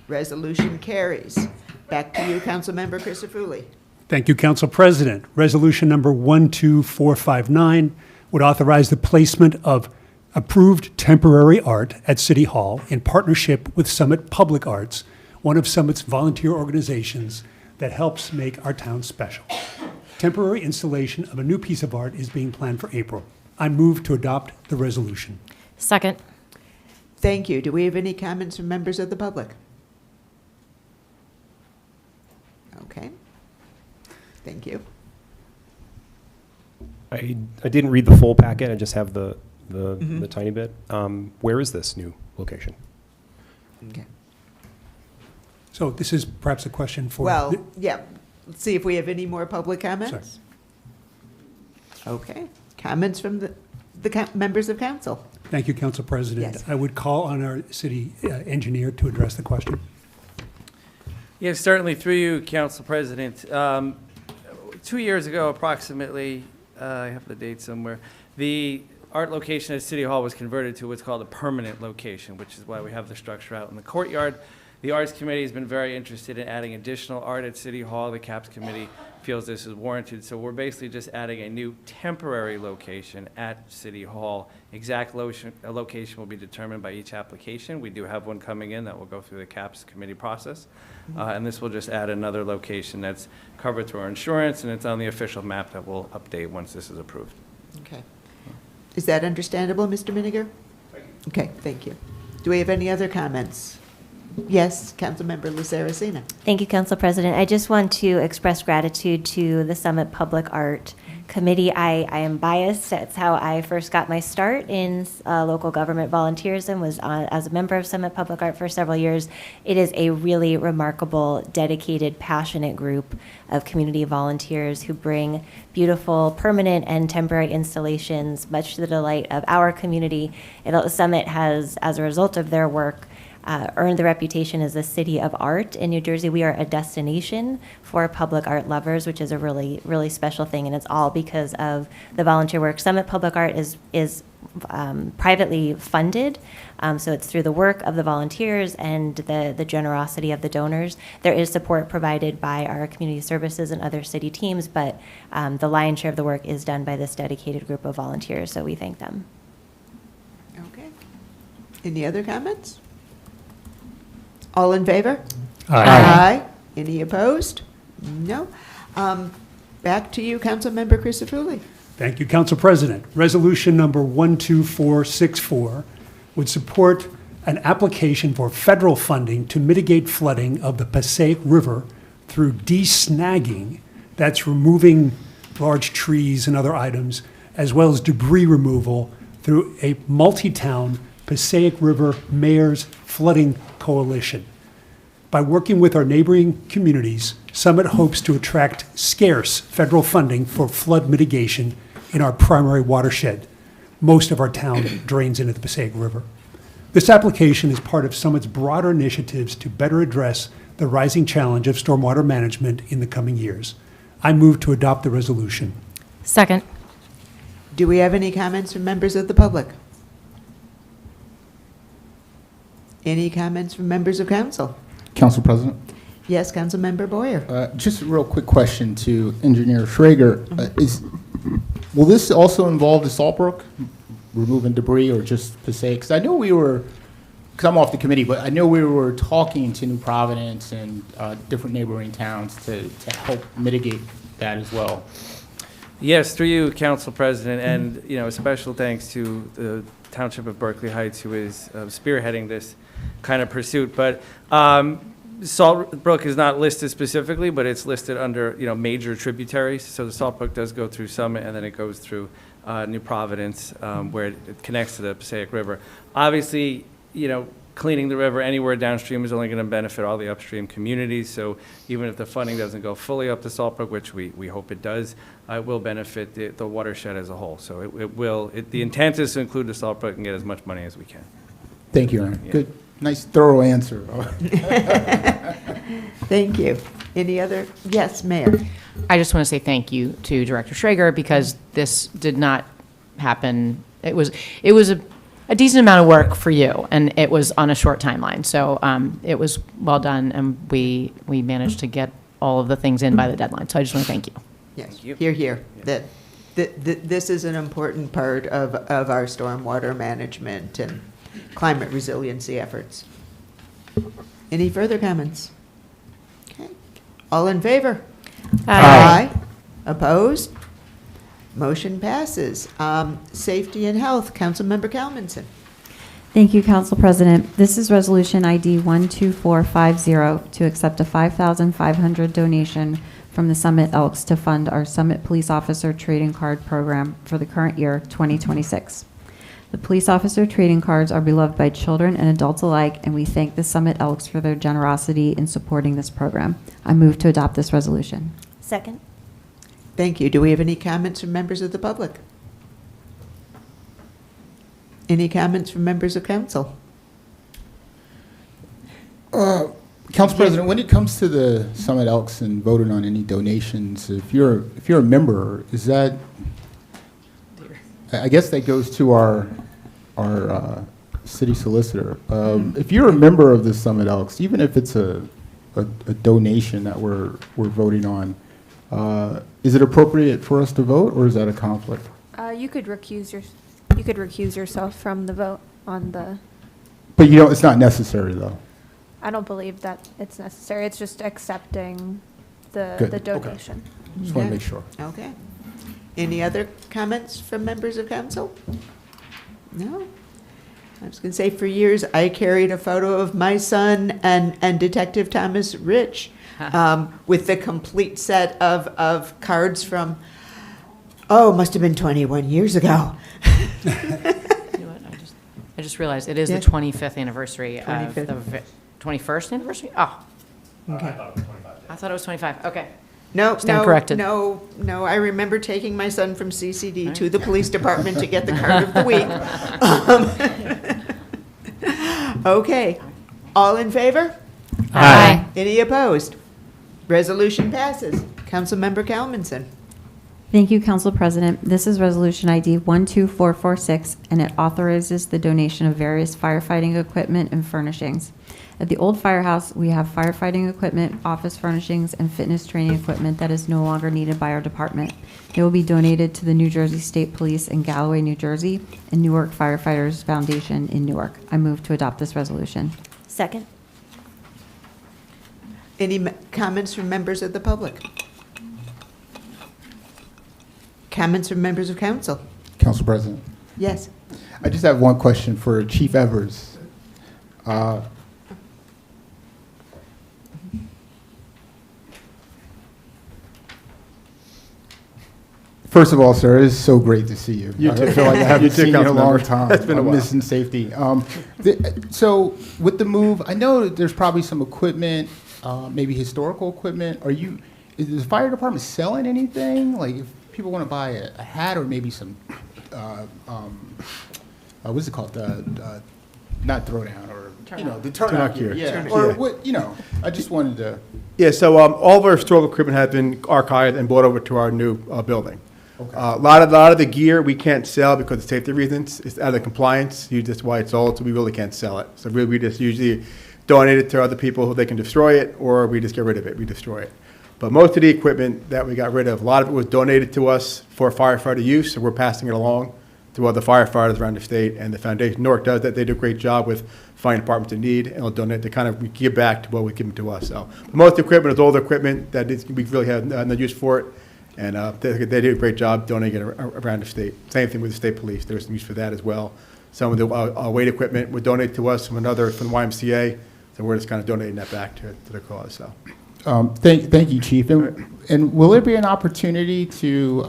Resolution carries. Back to you, Councilmember Crisafulli. Thank you, Council President. Resolution number 12459 would authorize the placement of approved temporary art at City Hall in partnership with Summit Public Arts, one of Summit's volunteer organizations that helps make our town special. Temporary installation of a new piece of art is being planned for April. I move to adopt the resolution. Second. Thank you. Do we have any comments from members of the public? Okay. Thank you. I didn't read the full packet. I just have the tiny bit. Where is this new location? Okay. So this is perhaps a question for. Well, yeah, let's see if we have any more public comments. Okay, comments from the members of council? Thank you, Council President. Yes. I would call on our city engineer to address the question. Yes, certainly, through you, Council President. 2 years ago, approximately, I have the date somewhere, the art location at City Hall was converted to what's called a permanent location, which is why we have the structure out in the courtyard. The Arts Committee has been very interested in adding additional art at City Hall. The CAPS Committee feels this is warranted, so we're basically just adding a new temporary location at City Hall. Exact location will be determined by each application. We do have one coming in that will go through the CAPS Committee process, and this will just add another location that's covered through our insurance, and it's on the official map that we'll update once this is approved. Okay. Is that understandable, Mr. Miniger? Okay, thank you. Do we have any other comments? Yes, Councilmember Luceracina. Thank you, Council President. I just want to express gratitude to the Summit Public Art Committee. I am biased. That's how I first got my start in local government volunteerism, was as a member of Summit Public Art for several years. It is a really remarkable, dedicated, passionate group of community volunteers who bring beautiful permanent and temporary installations, much to the delight of our community. Summit has, as a result of their work, earned the reputation as a city of art in New Jersey. We are a destination for public art lovers, which is a really, really special thing, and it's all because of the volunteer work. Summit Public Art is privately funded, so it's through the work of the volunteers and the generosity of the donors. There is support provided by our community services and other city teams, but the lion's share of the work is done by this dedicated group of volunteers, so we thank them. Okay. Any other comments? All in favor? Aye. Any opposed? No. Back to you, Councilmember Crisafulli. Thank you, Council President. Resolution number 12464 would support an application for federal funding to mitigate flooding of the Passaic River through de-snagging, that's removing large trees and other items, as well as debris removal through a multi-town Passaic River Mayor's Flooding Coalition. By working with our neighboring communities, Summit hopes to attract scarce federal funding for flood mitigation in our primary watershed. Most of our town drains into the Passaic River. This application is part of Summit's broader initiatives to better address the rising challenge of stormwater management in the coming years. I move to adopt the resolution. Second. Do we have any comments from members of the public? Any comments from members of council? Council President? Yes, Councilmember Boyer. Just a real quick question to Engineer Schrager. Will this also involve the Saltbrook, removing debris, or just Passaic? Because I know because I'm off the committee, but I know we were talking to New Providence and different neighboring towns to help mitigate that as well. Yes, through you, Council President, and a special thanks to the Township of Berkeley Heights, who is spearheading this kind of pursuit. But Saltbrook is not listed specifically, but it's listed under major tributaries. So the Saltbrook does go through Summit, and then it goes through New Providence, where it connects to the Passaic River. Obviously, cleaning the river anywhere downstream is only going to benefit all the upstream communities. So even if the funding doesn't go fully up to Saltbrook, which we hope it does, it will benefit the watershed as a whole. So the intent is to include the Saltbrook and get as much money as we can. Thank you, Aaron. Yeah. Good, nice, thorough answer. Thank you. Any other? Yes, Mayor. I just want to say thank you to Director Schrager, because this did not happen. It was a decent amount of work for you, and it was on a short timeline. So it was well done, and we managed to get all of the things in by the deadline. So I just want to thank you. Yes, Thank you. hear, hear. That This is an important part of our stormwater management and climate resiliency efforts. Any further comments? Okay. All in favor? Aye. Opposed? Motion passes. Safety and Health, Councilmember Comments. Thank you, Council President. This is Resolution ID 12450 to accept a $5,500 donation from the Summit Elks to fund our Summit Police Officer Trading Card Program for the current year, 2026. The police officer trading cards are beloved by children and adults alike, and we thank the Summit Elks for their generosity in supporting this program. I move to adopt this resolution. Second. Thank you. Do we have any comments from members of the public? Any comments from members of council? Council President, when it comes to the Summit Elks and voting on any donations, if you're a member, is that, I guess that goes to our city solicitor. If you're a member of the Summit Elks, even if it's a donation that we're voting on, is it appropriate for us to vote, or is that a conflict? You could recuse yourself from the vote on the. But you don't. It's not necessary, though. I don't believe that it's necessary. It's just accepting Good. the donation. Just want to make sure. Okay. Any other comments from members of council? No? I was going to say, for years, I carried a photo of my son and Detective Thomas Rich with the complete set of cards from, must have been 21 years ago. You know what, I just realized it is Yeah. the 25th anniversary 25th. of the 21st anniversary? Oh, Okay. I thought it was 25. Okay. No, Stand corrected. No, I remember taking my son from CCD to the police department to get the card of the week. Okay, all in favor? Aye. Any opposed? Resolution passes. Councilmember Calmanson. Thank you, Council President. This is Resolution ID 12446, and it authorizes the donation of various firefighting equipment and furnishings. At the old firehouse, we have firefighting equipment, office furnishings, and fitness training equipment that is no longer needed by our department. It will be donated to the New Jersey State Police in Galloway, New Jersey, and Newark Firefighters Foundation in Newark. I move to adopt this resolution. Second. Any comments from members of the public? Comments from members of council? Council President, Yes. I just have one question for Chief Evers. First of all, sir, it is so great to see you. I feel like I haven't seen you in a long time. It's been a I'm while. missing safety. So with the move, I know that there's probably some equipment, maybe historical equipment. Is the fire department selling anything? Like if people want to buy a hat or maybe some, what's it called? Not throwdown or, the turnout gear. Yeah. Turnout, Or yeah. what, I just wanted to. Yeah, so all of our historical equipment has been archived and brought over to our new building. Okay. A lot of the gear we can't sell because of safety reasons. It's out of compliance. That's why it's old, so we really can't sell it. So we just usually donate it to other people who they can destroy it, or we just get rid of it. We destroy it. But most of the equipment that we got rid of, a lot of it was donated to us for firefighter use, so we're passing it along to other firefighters around the state. And the Foundation Newark does that. They do a great job with finding departments in need, and they'll donate to kind of give back to what we give them to us. So but most of the equipment is older equipment that we really have no use for it. And they do a great job donating it around the state. Same thing with the state police. There's some use for that as well. Some of the weight equipment was donated to us from the YMCA, so we're just kind of donating that back to the cause. So, Thank you, Chief. And will there be an opportunity to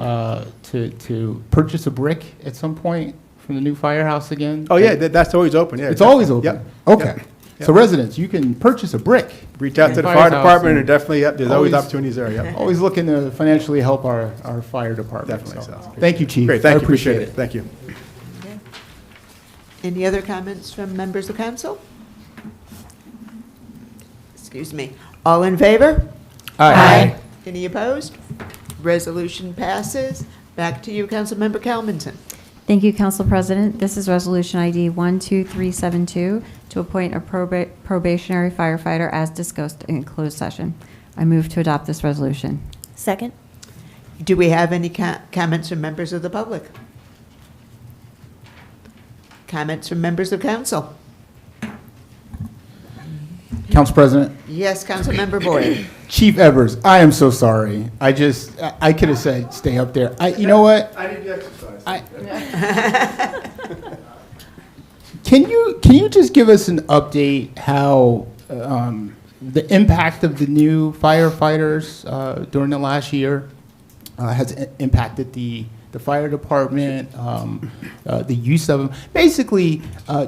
purchase a brick at some point from the new firehouse again? oh yeah, that's always open. Yeah, It's always open? Yep. Okay. Yep. So residents, you can purchase a brick. Reach out to the fire Firehouse department, and and definitely, yep, there's always always- opportunities there. Yep. Always looking to financially help our fire department. Definitely So, so. Thank you, Chief. Great, thank I you. Appreciate it. it. Thank you. Any other comments from members of council? Excuse me. All in favor? Aye. Any opposed? Resolution passes. Back to you, Councilmember Calmanson. Thank you, Council President. This is Resolution ID 12372 to appoint a probationary firefighter as discussed in closed session. I move to adopt this resolution. Second. Do we have any comments from members of the public? Comments from members of council? Council President, Yes, Councilmember Boyd. Chief Evers, I am so sorry. I could have said stay up there. You know what? I need the exercise. Can you just give us an update how the impact of the new firefighters during the last year has impacted the fire department, the use of them? Basically,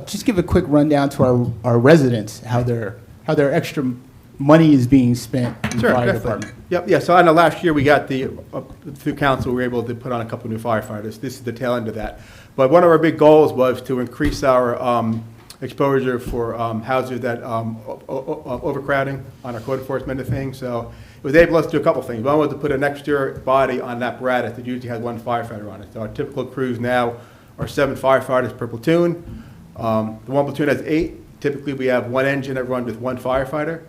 just give a quick rundown to our residents how their extra money is being spent in the Sure, fire definitely. department. Yep, yeah, so I know last year we got through council, we were able to put on a couple new firefighters. This is the tail end of that. But one of our big goals was to increase our exposure for houses that overcrowding on our code enforcement and things. So it was able to do a couple things. One was to put an extra body on that apparatus that usually has one firefighter on it. So our typical crews now are 7 firefighters per platoon. The one platoon has 8. Typically, we have one engine that runs with one firefighter.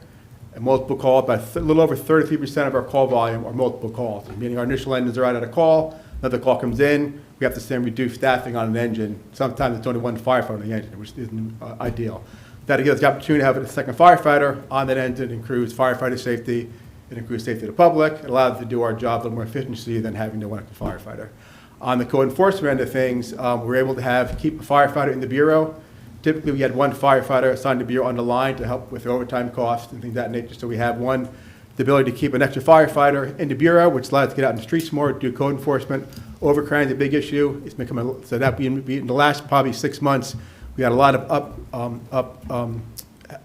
And multiple calls, about a little over 33% of our call volume are multiple calls, meaning our initial engines are out at a call, another call comes in, we have to send reduced staffing on an engine. Sometimes it's only one firefighter on the engine, which isn't ideal. That gives us the opportunity to have a second firefighter on that engine, improves firefighter safety, it improves safety of the public, it allows us to do our job a little more efficiently than having to one extra firefighter. On the code enforcement end of things, we're able to keep a firefighter in the bureau. Typically, we had one firefighter assigned to bureau on the line to help with overtime costs and things of that nature. So we have the ability to keep an extra firefighter in the bureau, which allows us to get out in the streets more, do code enforcement. Overcrowding is a big issue. It's become so that in the last probably 6 months, we had a lot of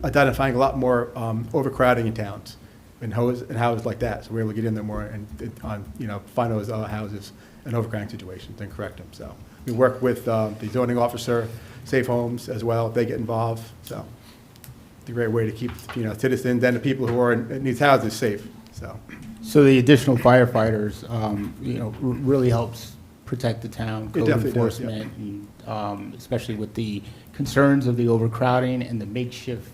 identifying a lot more overcrowding in towns and houses like that. So we're able to get in there more and find those houses and overcrowding situations and correct them. So we work with the zoning officer, Safe Homes as well, they get involved, so it's a great way to keep, citizens and the people who are in these houses safe, so. So the additional firefighters, really helps protect the town, It code definitely does, yeah. enforcement, and, especially with the concerns of the overcrowding and the makeshift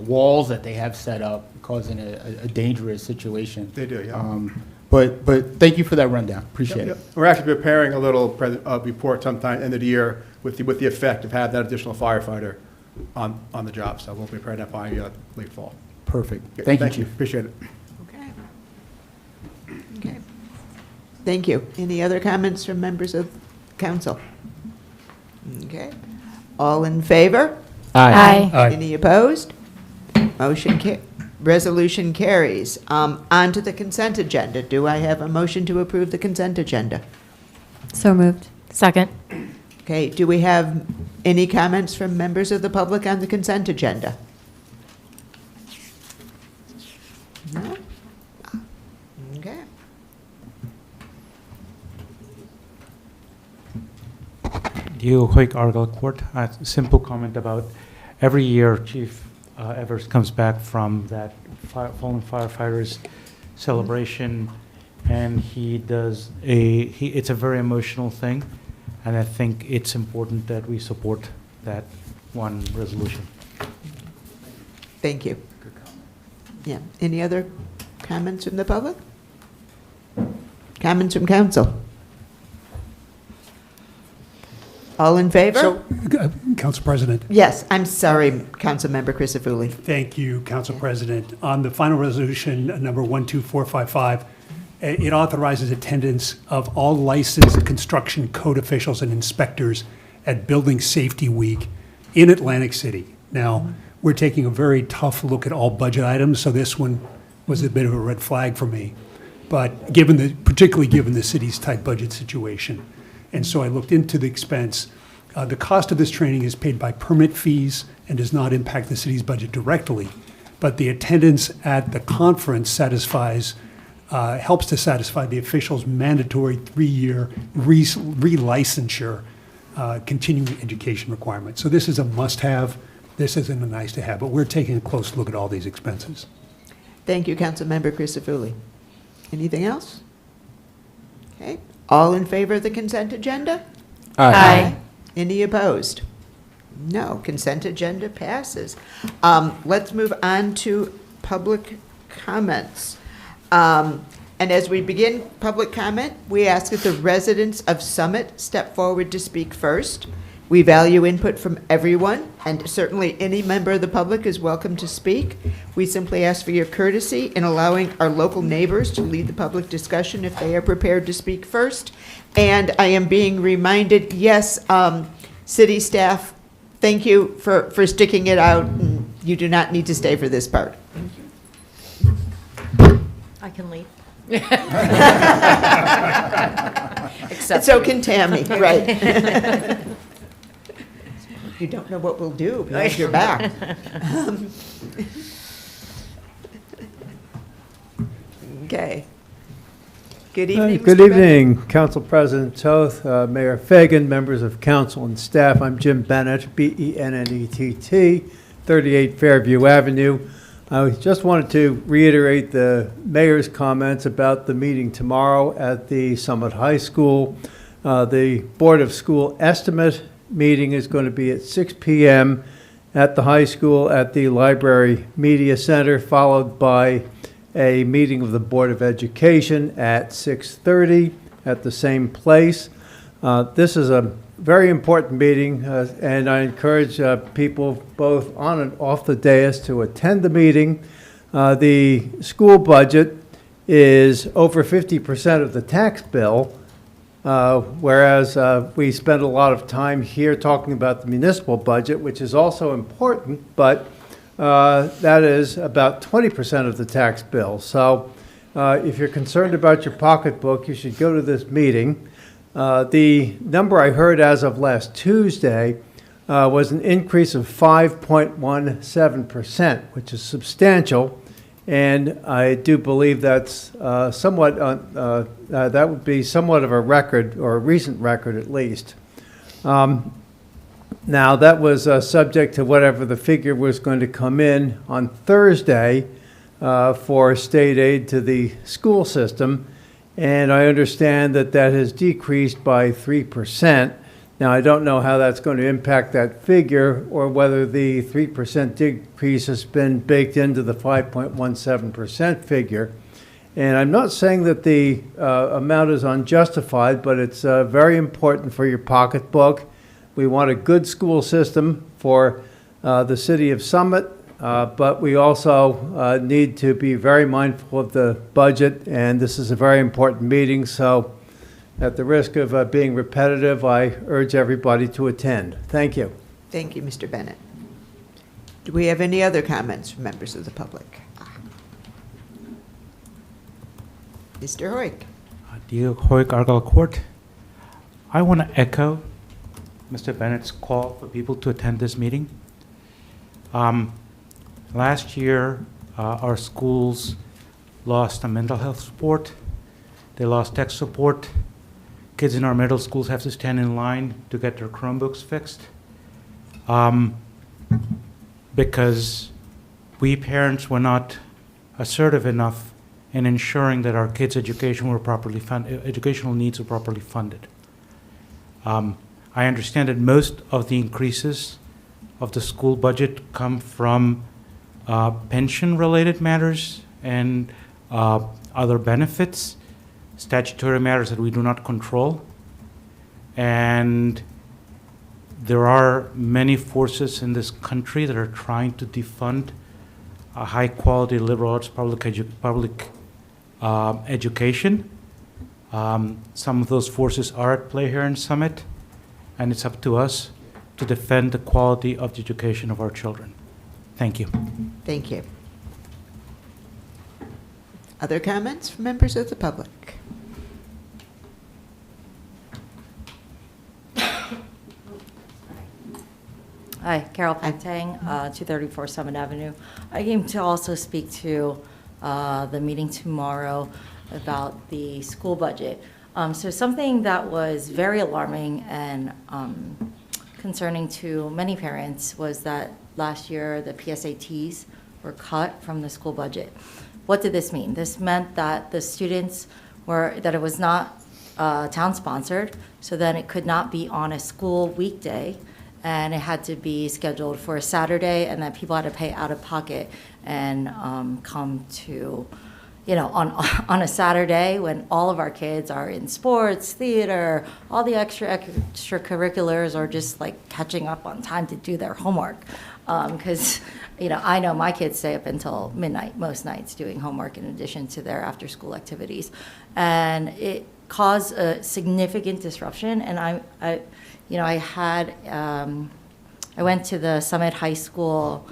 walls that they have set up, causing a dangerous situation. They do, yeah. But thank you for that rundown. Appreciate Yep, it. yep. We're actually preparing a little report sometime end of the year with the effect of having that additional firefighter on the job, so we'll be preparing that by late fall. Perfect. Okay, Thank you, Chief. Appreciate it. Okay. Thank you. Any other comments from members of council? Okay. All in favor? Aye. Any opposed? Resolution carries. On to the consent agenda. Do I have a motion to approve the consent agenda? So moved. Second. Okay, do we have any comments from members of the public on the consent agenda? No? Okay. Diego Hoyk, Argyle Court. A simple comment about every year Chief Evers comes back from that fallen firefighters celebration, and he does it's a very emotional thing, and I think it's important that we support that one resolution. Thank you. Yeah, any other comments from the public? Comments from council? All in favor? So, Council President. Yes, I'm sorry, Councilmember Crisafulli. Thank you, Council President. On the final resolution, number 12455, it authorizes attendance of all licensed construction code officials and inspectors at Building Safety Week in Atlantic City. Now, we're taking a very tough look at all budget items, so this one was a bit of a red flag for me. But particularly given the city's tight budget situation. And so I looked into the expense. The cost of this training is paid by permit fees and does not impact the city's budget directly. But the attendance at the conference helps to satisfy the official's mandatory 3-year relicensure continuing education requirement. So this is a must-have. This isn't a nice-to-have, but we're taking a close look at all these expenses. Thank you, Councilmember Crisafulli. Anything else? Okay. All in favor of the consent agenda? Aye. Any opposed? No, consent agenda passes. Let's move on to public comments. And as we begin public comment, we ask that the residents of Summit step forward to speak first. We value input from everyone, and certainly any member of the public is welcome to speak. We simply ask for your courtesy in allowing our local neighbors to lead the public discussion if they are prepared to speak first. And I am being reminded, yes, city staff, thank you for sticking it out. And you do not need to stay for this part. I can leave. Except So can Tammy, right. You don't know what we'll do behind your back. Okay. Good evening, Good Mr. Bennett. evening, Council President Toth, Mayor Fagan, members of council and staff. I'm Jim Bennett, B-E-N-N-E-T-T, 38 Fairview Avenue. I just wanted to reiterate the mayor's comments about the meeting tomorrow at the Summit High School. The Board of School Estimate meeting is going to be at 6 p.m. at the high school at the Library Media Center, followed by a meeting of the Board of Education at 6:30 at the same place. This is a very important meeting, and I encourage people both on and off the dais to attend the meeting. The school budget is over 50% of the tax bill, whereas we spend a lot of time here talking about the municipal budget, which is also important, but that is about 20% of the tax bill. So if you're concerned about your pocketbook, you should go to this meeting. The number I heard as of last Tuesday was an increase of 5.17%, which is substantial. And I do believe that's that would be somewhat of a record, or a recent record at least. Now, that was subject to whatever the figure was going to come in on Thursday for state aid to the school system. And I understand that that has decreased by 3%. Now, I don't know how that's going to impact that figure, or whether the 3% decrease has been baked into the 5.17% figure. And I'm not saying that the amount is unjustified, but it's very important for your pocketbook. We want a good school system for the city of Summit, but we also need to be very mindful of the budget, and this is a very important meeting, so at the risk of being repetitive, I urge everybody to attend. Thank you. Thank you, Mr. Bennett. Do we have any other comments from members of the public? Mr. Hoyk. Dear Hoyk, Argyle Court, I want to echo Mr. Bennett's call for people to attend this meeting. Last year, our schools lost a mental health support. They lost tech support. Kids in our middle schools have to stand in line to get their Chromebooks fixed because we parents were not assertive enough in ensuring that our kids' educational needs were properly funded. I understand that most of the increases of the school budget come from pension-related matters and other benefits, statutory matters that we do not control. And there are many forces in this country that are trying to defund a high-quality liberal arts public education. Some of those forces are at play here in Summit, and it's up to us to defend the quality of the education of our children. Thank you. Thank you. Other comments from members of the public? Hi, Carol Pantang, 234 Summit Avenue. I came to also speak to the meeting tomorrow about the school budget. So something that was very alarming and concerning to many parents was that last year the PSATs were cut from the school budget. What did this mean? This meant that the students that it was not town-sponsored, so then it could not be on a school weekday, and it had to be scheduled for a Saturday, and that people had to pay out of pocket and come to, on a Saturday when all of our kids are in sports, theater, all the extracurriculars, or just like catching up on time to do their homework. Because, I know my kids stay up until midnight most nights doing homework in addition to their after-school activities. And it caused a significant disruption. And I went to the Summit High School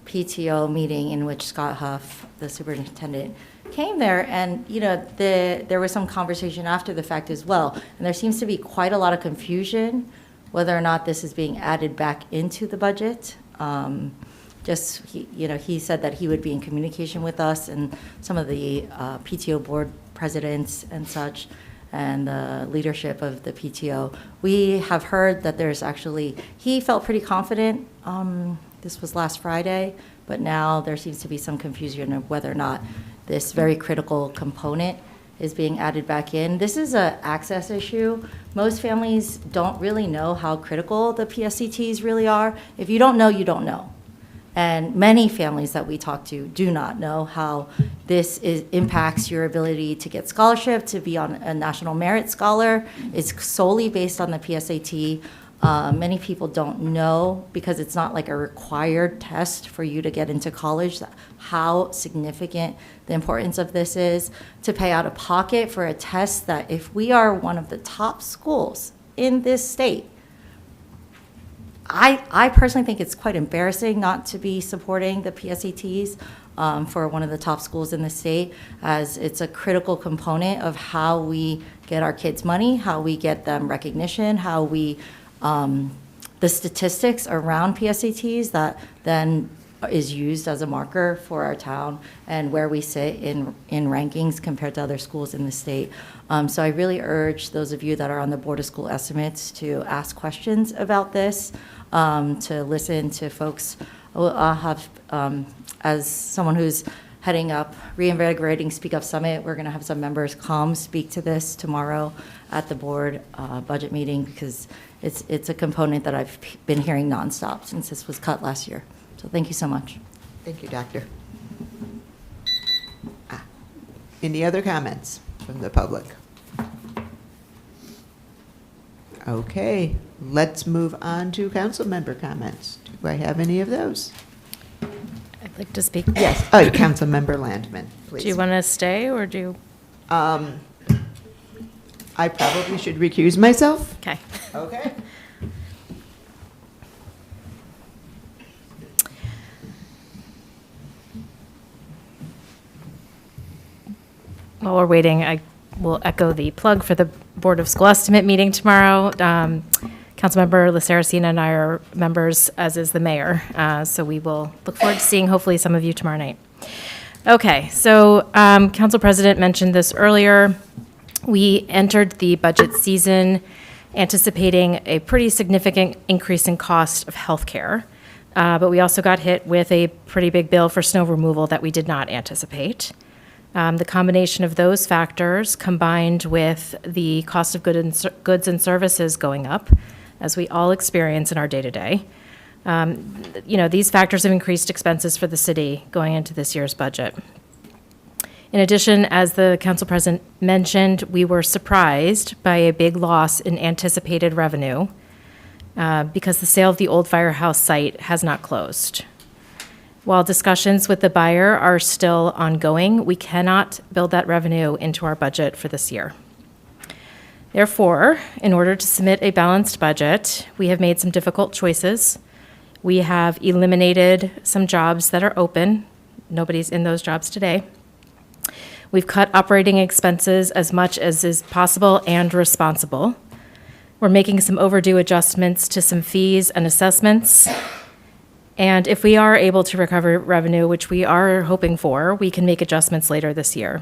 PTO meeting in which Scott Huff, the superintendent, came there, and there was some conversation after the fact as well. And there seems to be quite a lot of confusion whether or not this is being added back into the budget. He said that he would be in communication with us and some of the PTO board presidents and such, and the leadership of the PTO. We have heard that he felt pretty confident. This was last Friday, but now there seems to be some confusion of whether or not this very critical component is being added back in. This is an access issue. Most families don't really know how critical the PSCTs really are. If you don't know, you don't know. And many families that we talk to do not know how this impacts your ability to get scholarship, to be on a National Merit Scholar. It's solely based on the PSAT. Many people don't know, because it's not like a required test for you to get into college, how significant the importance of this is, to pay out of pocket for a test that, if we are one of the top schools in this state, I personally think it's quite embarrassing not to be supporting the PSATs for one of the top schools in the state, as it's a critical component of how we get our kids money, how we get them recognition, how we the statistics around PSATs that then is used as a marker for our town and where we sit in rankings compared to other schools in the state. So I really urge those of you that are on the Board of School Estimates to ask questions about this, to listen to folks. I'll have, as someone who's heading up Reinvigorating Speak Up Summit, we're going to have some members come speak to this tomorrow at the board budget meeting, because it's a component that I've been hearing nonstop since this was cut last year. So thank you so much. Thank you, Doctor. Any other comments from the public? Okay, let's move on to council member comments. Do I have any of those? I'd like to speak. Yes, Councilmember Landman, please. Do you want to stay, or do you? I probably should recuse myself. Okay. Okay. While we're waiting, I will echo the plug for the Board of School Estimate meeting tomorrow. Councilmember Saracena and I are members, as is the mayor. So we will look forward to seeing, hopefully, some of you tomorrow night. Okay, so Council President mentioned this earlier. We entered the budget season anticipating a pretty significant increase in cost of healthcare, but we also got hit with a pretty big bill for snow removal that we did not anticipate. The combination of those factors, combined with the cost of goods and services going up, as we all experience in our day-to-day, these factors have increased expenses for the city going into this year's budget. In addition, as the council president mentioned, we were surprised by a big loss in anticipated revenue because the sale of the old firehouse site has not closed. While discussions with the buyer are still ongoing, we cannot build that revenue into our budget for this year. Therefore, in order to submit a balanced budget, we have made some difficult choices. We have eliminated some jobs that are open. Nobody's in those jobs today. We've cut operating expenses as much as is possible and responsible. We're making some overdue adjustments to some fees and assessments. And if we are able to recover revenue, which we are hoping for, we can make adjustments later this year.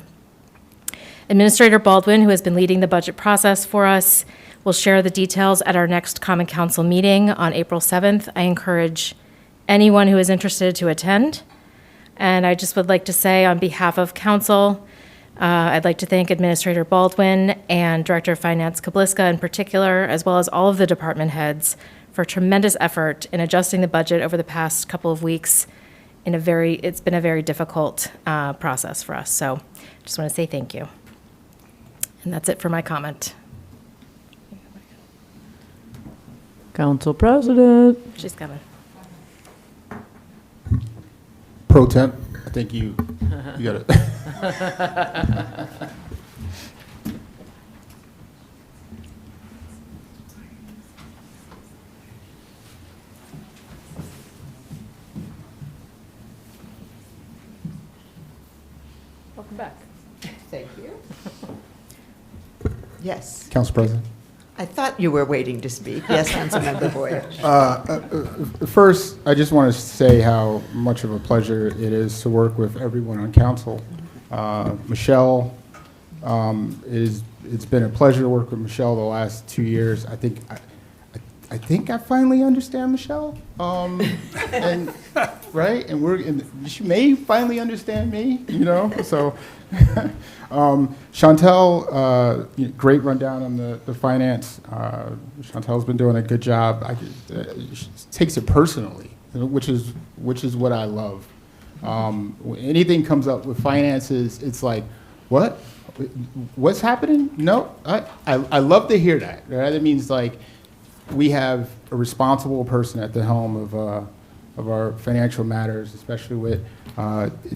Administrator Baldwin, who has been leading the budget process for us, will share the details at our next Common Council meeting on April 7th. I encourage anyone who is interested to attend. And I just would like to say, on behalf of council, I'd like to thank Administrator Baldwin and Director of Finance Kabliska in particular, as well as all of the department heads, for tremendous effort in adjusting the budget over the past couple of weeks it's been a very difficult process for us. So just want to say thank you. And that's it for my comment. Council President. She's coming. Pro temp, I think you got it. Welcome back. Thank you. Yes. Council President. I thought you were waiting to speak. Yes, Councilmember Boyer. First, I just want to say how much of a pleasure it is to work with everyone on council. Michelle, it's been a pleasure to work with Michelle the last 2 years. I think I finally understand Michelle, and right, and she may finally understand me, you know. So, Chantel, great rundown on the finance. Chantel's been doing a good job. She takes it personally, which is what I love. When anything comes up with finances, it's like, what's happening? No, I love to hear that. Right? That means like we have a responsible person at the helm of our financial matters, especially with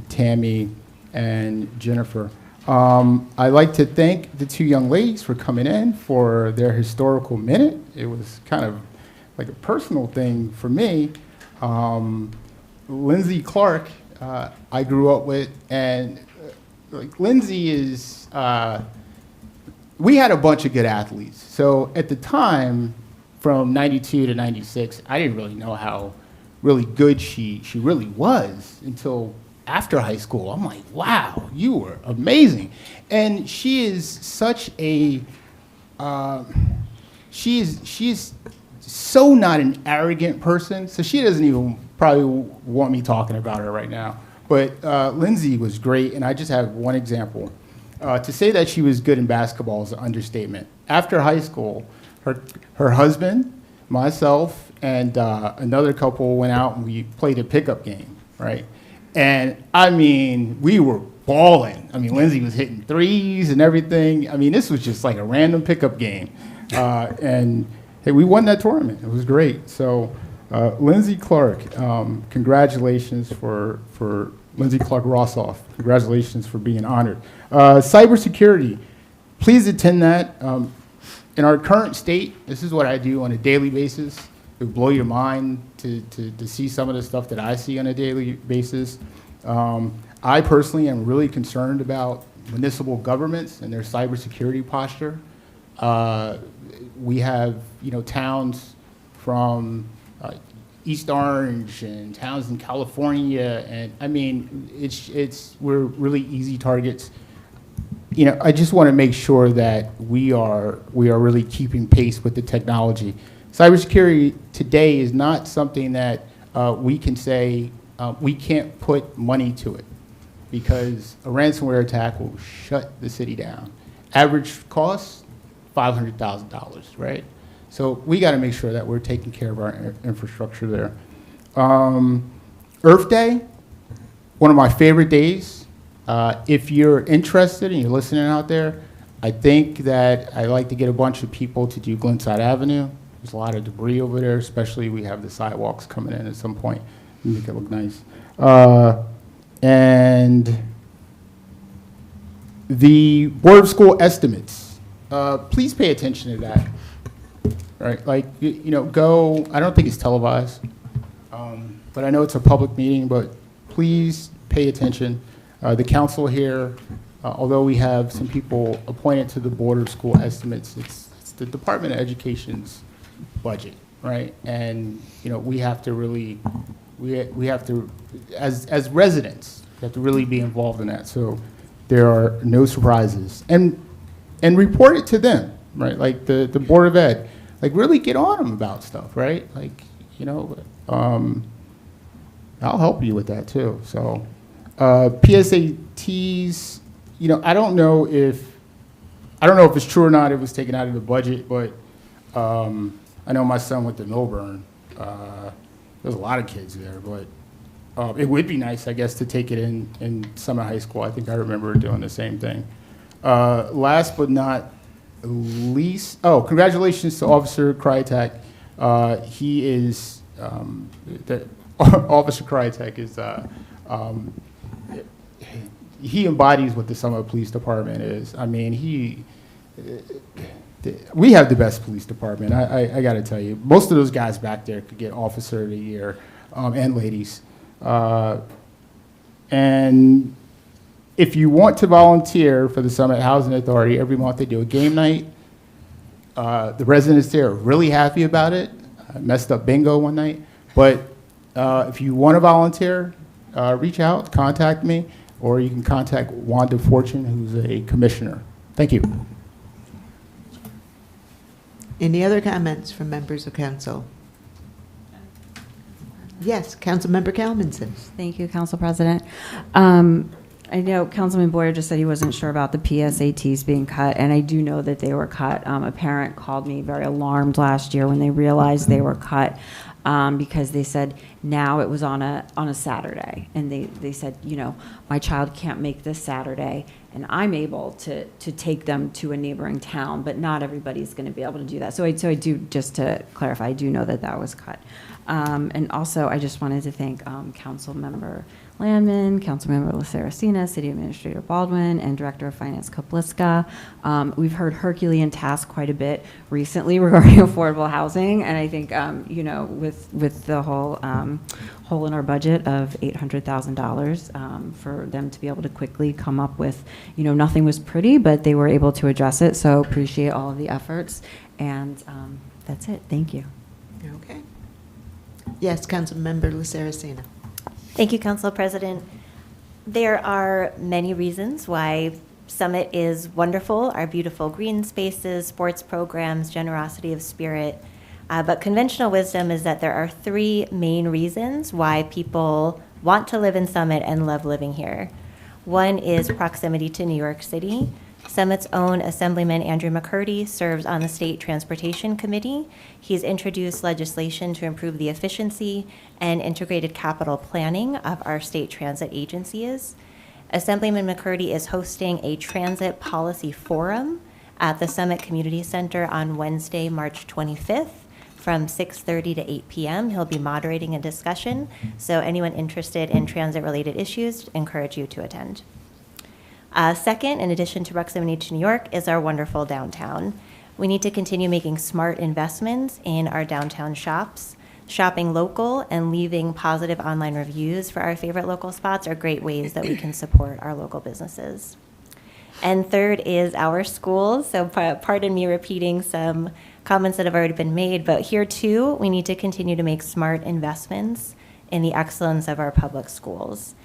Tammy and Jennifer. I'd like to thank the two young ladies for coming in for their historical minute. It was kind of like a personal thing for me. Lindsay Clark, I grew up with, and like Lindsay is, we had a bunch of good athletes. So at the time, from 92 to 96, I didn't really know how really good she really was until after high school. I'm like, wow, you were amazing. And she is such a, she is so not an arrogant person, so she doesn't even probably want me talking about her right now. But Lindsay was great, and I just have one example. To say that she was good in basketball is an understatement. After high school, her husband, myself, and another couple went out and we played a pickup game, right? And I mean, we were balling. I mean, Lindsay was hitting threes and everything. I mean, this was just like a random pickup game. And hey, we won that tournament. It was great. So Lindsay Clark, congratulations for Lindsay Clark Rossoff. Congratulations for being honored. Cybersecurity, please attend that. In our current state, this is what I do on a daily basis. It would blow your mind to see some of the stuff that I see on a daily basis. I personally am really concerned about municipal governments and their cybersecurity posture. We have, towns from East Orange and towns in California, and I mean, we're really easy targets. I just want to make sure that we are really keeping pace with the technology. Cybersecurity today is not something that we can say we can't put money to it, because a ransomware attack will shut the city down. Average cost, $500,000, right? So we got to make sure that we're taking care of our infrastructure there. Earth Day, one of my favorite days. If you're interested and you're listening out there, I think that I'd like to get a bunch of people to do Glenside Avenue. There's a lot of debris over there, especially we have the sidewalks coming in at some point. Make it look nice. And the Board of School estimates. Please pay attention to that. Right, like, go, I don't think it's televised, but I know it's a public meeting, but please pay attention. The council here, although we have some people appointed to the Board of School Estimates, it's the Department of Education's budget, right? And, we have to really, we have to, as residents, we have to really be involved in that. So there are no surprises. And report it to them, right? Like the Board of Ed. Like, really get on them about stuff, right? Like, I'll help you with that too. So, PSATs, I don't know if it's true or not. It was taken out of the budget, but I know my son went to Milburn. There's a lot of kids there, but it would be nice, I guess, to take it in Summit High School. I think I remember doing the same thing. Last but not least, congratulations to Officer Krytek. He is, Officer Krytek is, he embodies what the Summit Police Department is. I mean, we have the best police department. I got to tell you, most of those guys back there could get Officer of the Year, and ladies. And if you want to volunteer for the Summit Housing Authority, every month they do a game night. The residents there are really happy about it. I messed up bingo one night. But if you want to volunteer, reach out, contact me, or you can contact Wanda Fortune, who's a commissioner. Thank you. Any other comments from members of council? Yes, Councilmember Calmanson. Thank you, Council President. I know Councilman Boyer just said he wasn't sure about the PSATs being cut, and I do know that they were cut. A parent called me very alarmed last year when they realized they were cut, because they said now it was on a Saturday, and they said, you know, my child can't make this Saturday, and I'm able to take them to a neighboring town, but not everybody's going to be able to do that. So I do, just to clarify, I do know that that was cut. And also, I just wanted to thank Councilmember Landman, Councilmember Laceracina, City Administrator Baldwin, and Director of Finance Kapliska. We've heard Herculean tasks quite a bit recently regarding affordable housing, and I think, you know, with the whole hole in our budget of $800,000, for them to be able to quickly come up with, you know, nothing was pretty, but they were able to address it, so appreciate all of the efforts, and that's it. Thank you. Okay. Yes, Councilmember Laceracina. Thank you, Council President. There are many reasons why Summit is wonderful, our beautiful green spaces, sports programs, generosity of spirit. But conventional wisdom is that there are three main reasons why people want to live in Summit and love living here. One is proximity to New York City. Summit's own Assemblyman Andrew McCurdy serves on the State Transportation Committee. He's introduced legislation to improve the efficiency and integrated capital planning of our state transit agencies. Assemblyman McCurdy is hosting a transit policy forum at the Summit Community Center on Wednesday, March 25th from 6:30 to 8 p.m. He'll be moderating a discussion, so anyone interested in transit-related issues, encourage you to attend. Second, in addition to proximity to New York, is our wonderful downtown. We need to continue making smart investments in our downtown shops. Shopping local and leaving positive online reviews for our favorite local spots are great ways that we can support our local businesses. And third is our schools. So pardon me repeating some comments that have already been made, but here too, we need to continue to make smart investments in the excellence of our public schools.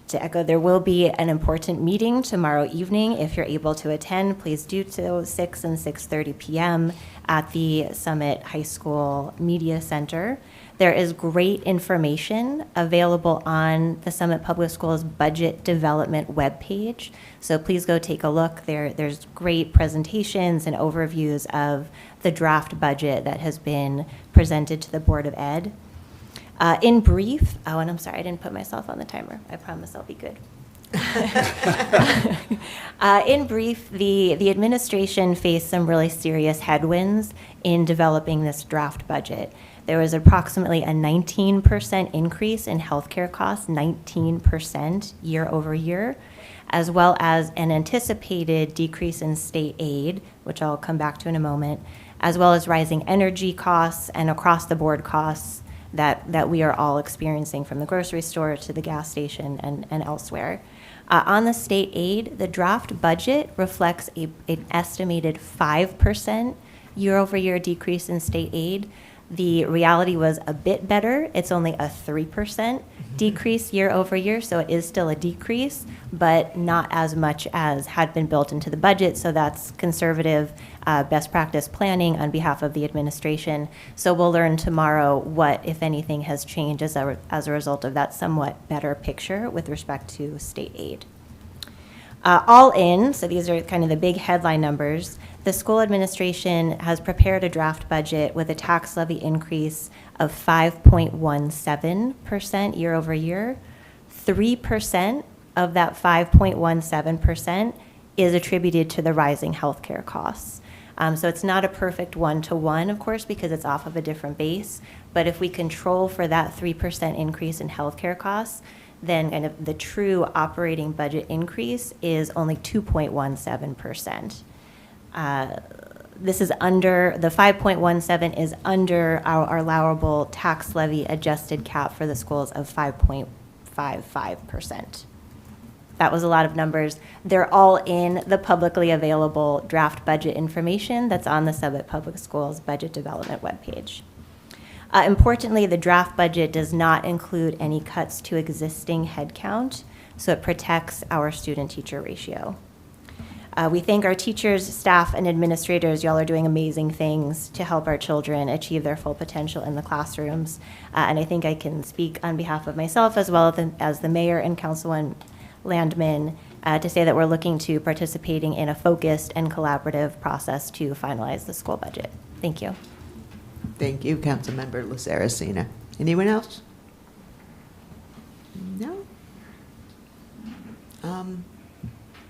To echo, there will be an important meeting tomorrow evening. If you're able to attend, please do so, 6 and 6:30 p.m. at the Summit High School Media Center. There is great information available on the Summit Public Schools Budget Development webpage, so please go take a look. There's great presentations and overviews of the draft budget that has been presented to the Board of Ed. In brief, and I'm sorry, I didn't put myself on the timer. I promise I'll be good. In brief, the administration faced some really serious headwinds in developing this draft budget. There was approximately a 19% increase in healthcare costs, 19% year over year, as well as an anticipated decrease in state aid, which I'll come back to in a moment, as well as rising energy costs and across-the-board costs that we are all experiencing, from the grocery store to the gas station and elsewhere. On the state aid, the draft budget reflects an estimated 5% year-over-year decrease in state aid. The reality was a bit better. It's only a 3% decrease year over year, so it is still a decrease, but not as much as had been built into the budget. So that's conservative best practice planning on behalf of the administration. So we'll learn tomorrow what, if anything, has changed as a result of that somewhat better picture with respect to state aid. All in, so these are kind of the big headline numbers, the school administration has prepared a draft budget with a tax levy increase of 5.17% year over year. 3% of that 5.17% is attributed to the rising healthcare costs. So it's not a perfect one-to-one, of course, because it's off of a different base. But if we control for that 3% increase in healthcare costs, then kind of the true operating budget increase is only 2.17%. This is under, the 5.17 is under our allowable tax levy adjusted cap for the schools of 5.55%. That was a lot of numbers. They're all in the publicly available draft budget information that's on the Summit Public Schools Budget Development webpage. Importantly, the draft budget does not include any cuts to existing headcount, so it protects our student-teacher ratio. We thank our teachers, staff, and administrators. Y'all are doing amazing things to help our children achieve their full potential in the classrooms. And I think I can speak on behalf of myself as well as the mayor and Councilwoman Landman to say that we're looking to participating in a focused and collaborative process to finalize the school budget. Thank you. Thank you, Councilmember Saracena. Anyone else? No?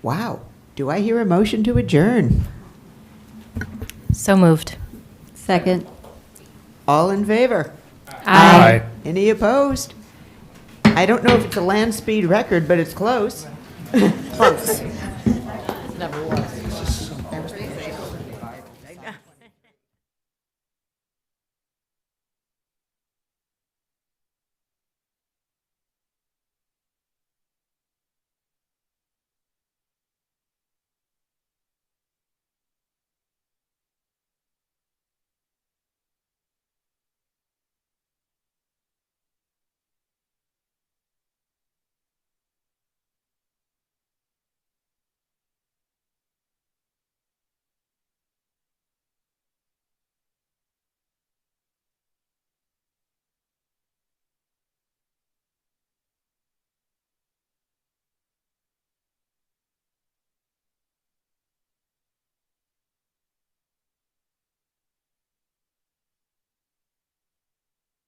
Wow. Do I hear a motion to adjourn? So moved. Second. All in favor? Aye. Any opposed? I don't know if it's a land speed record, but it's close. Close.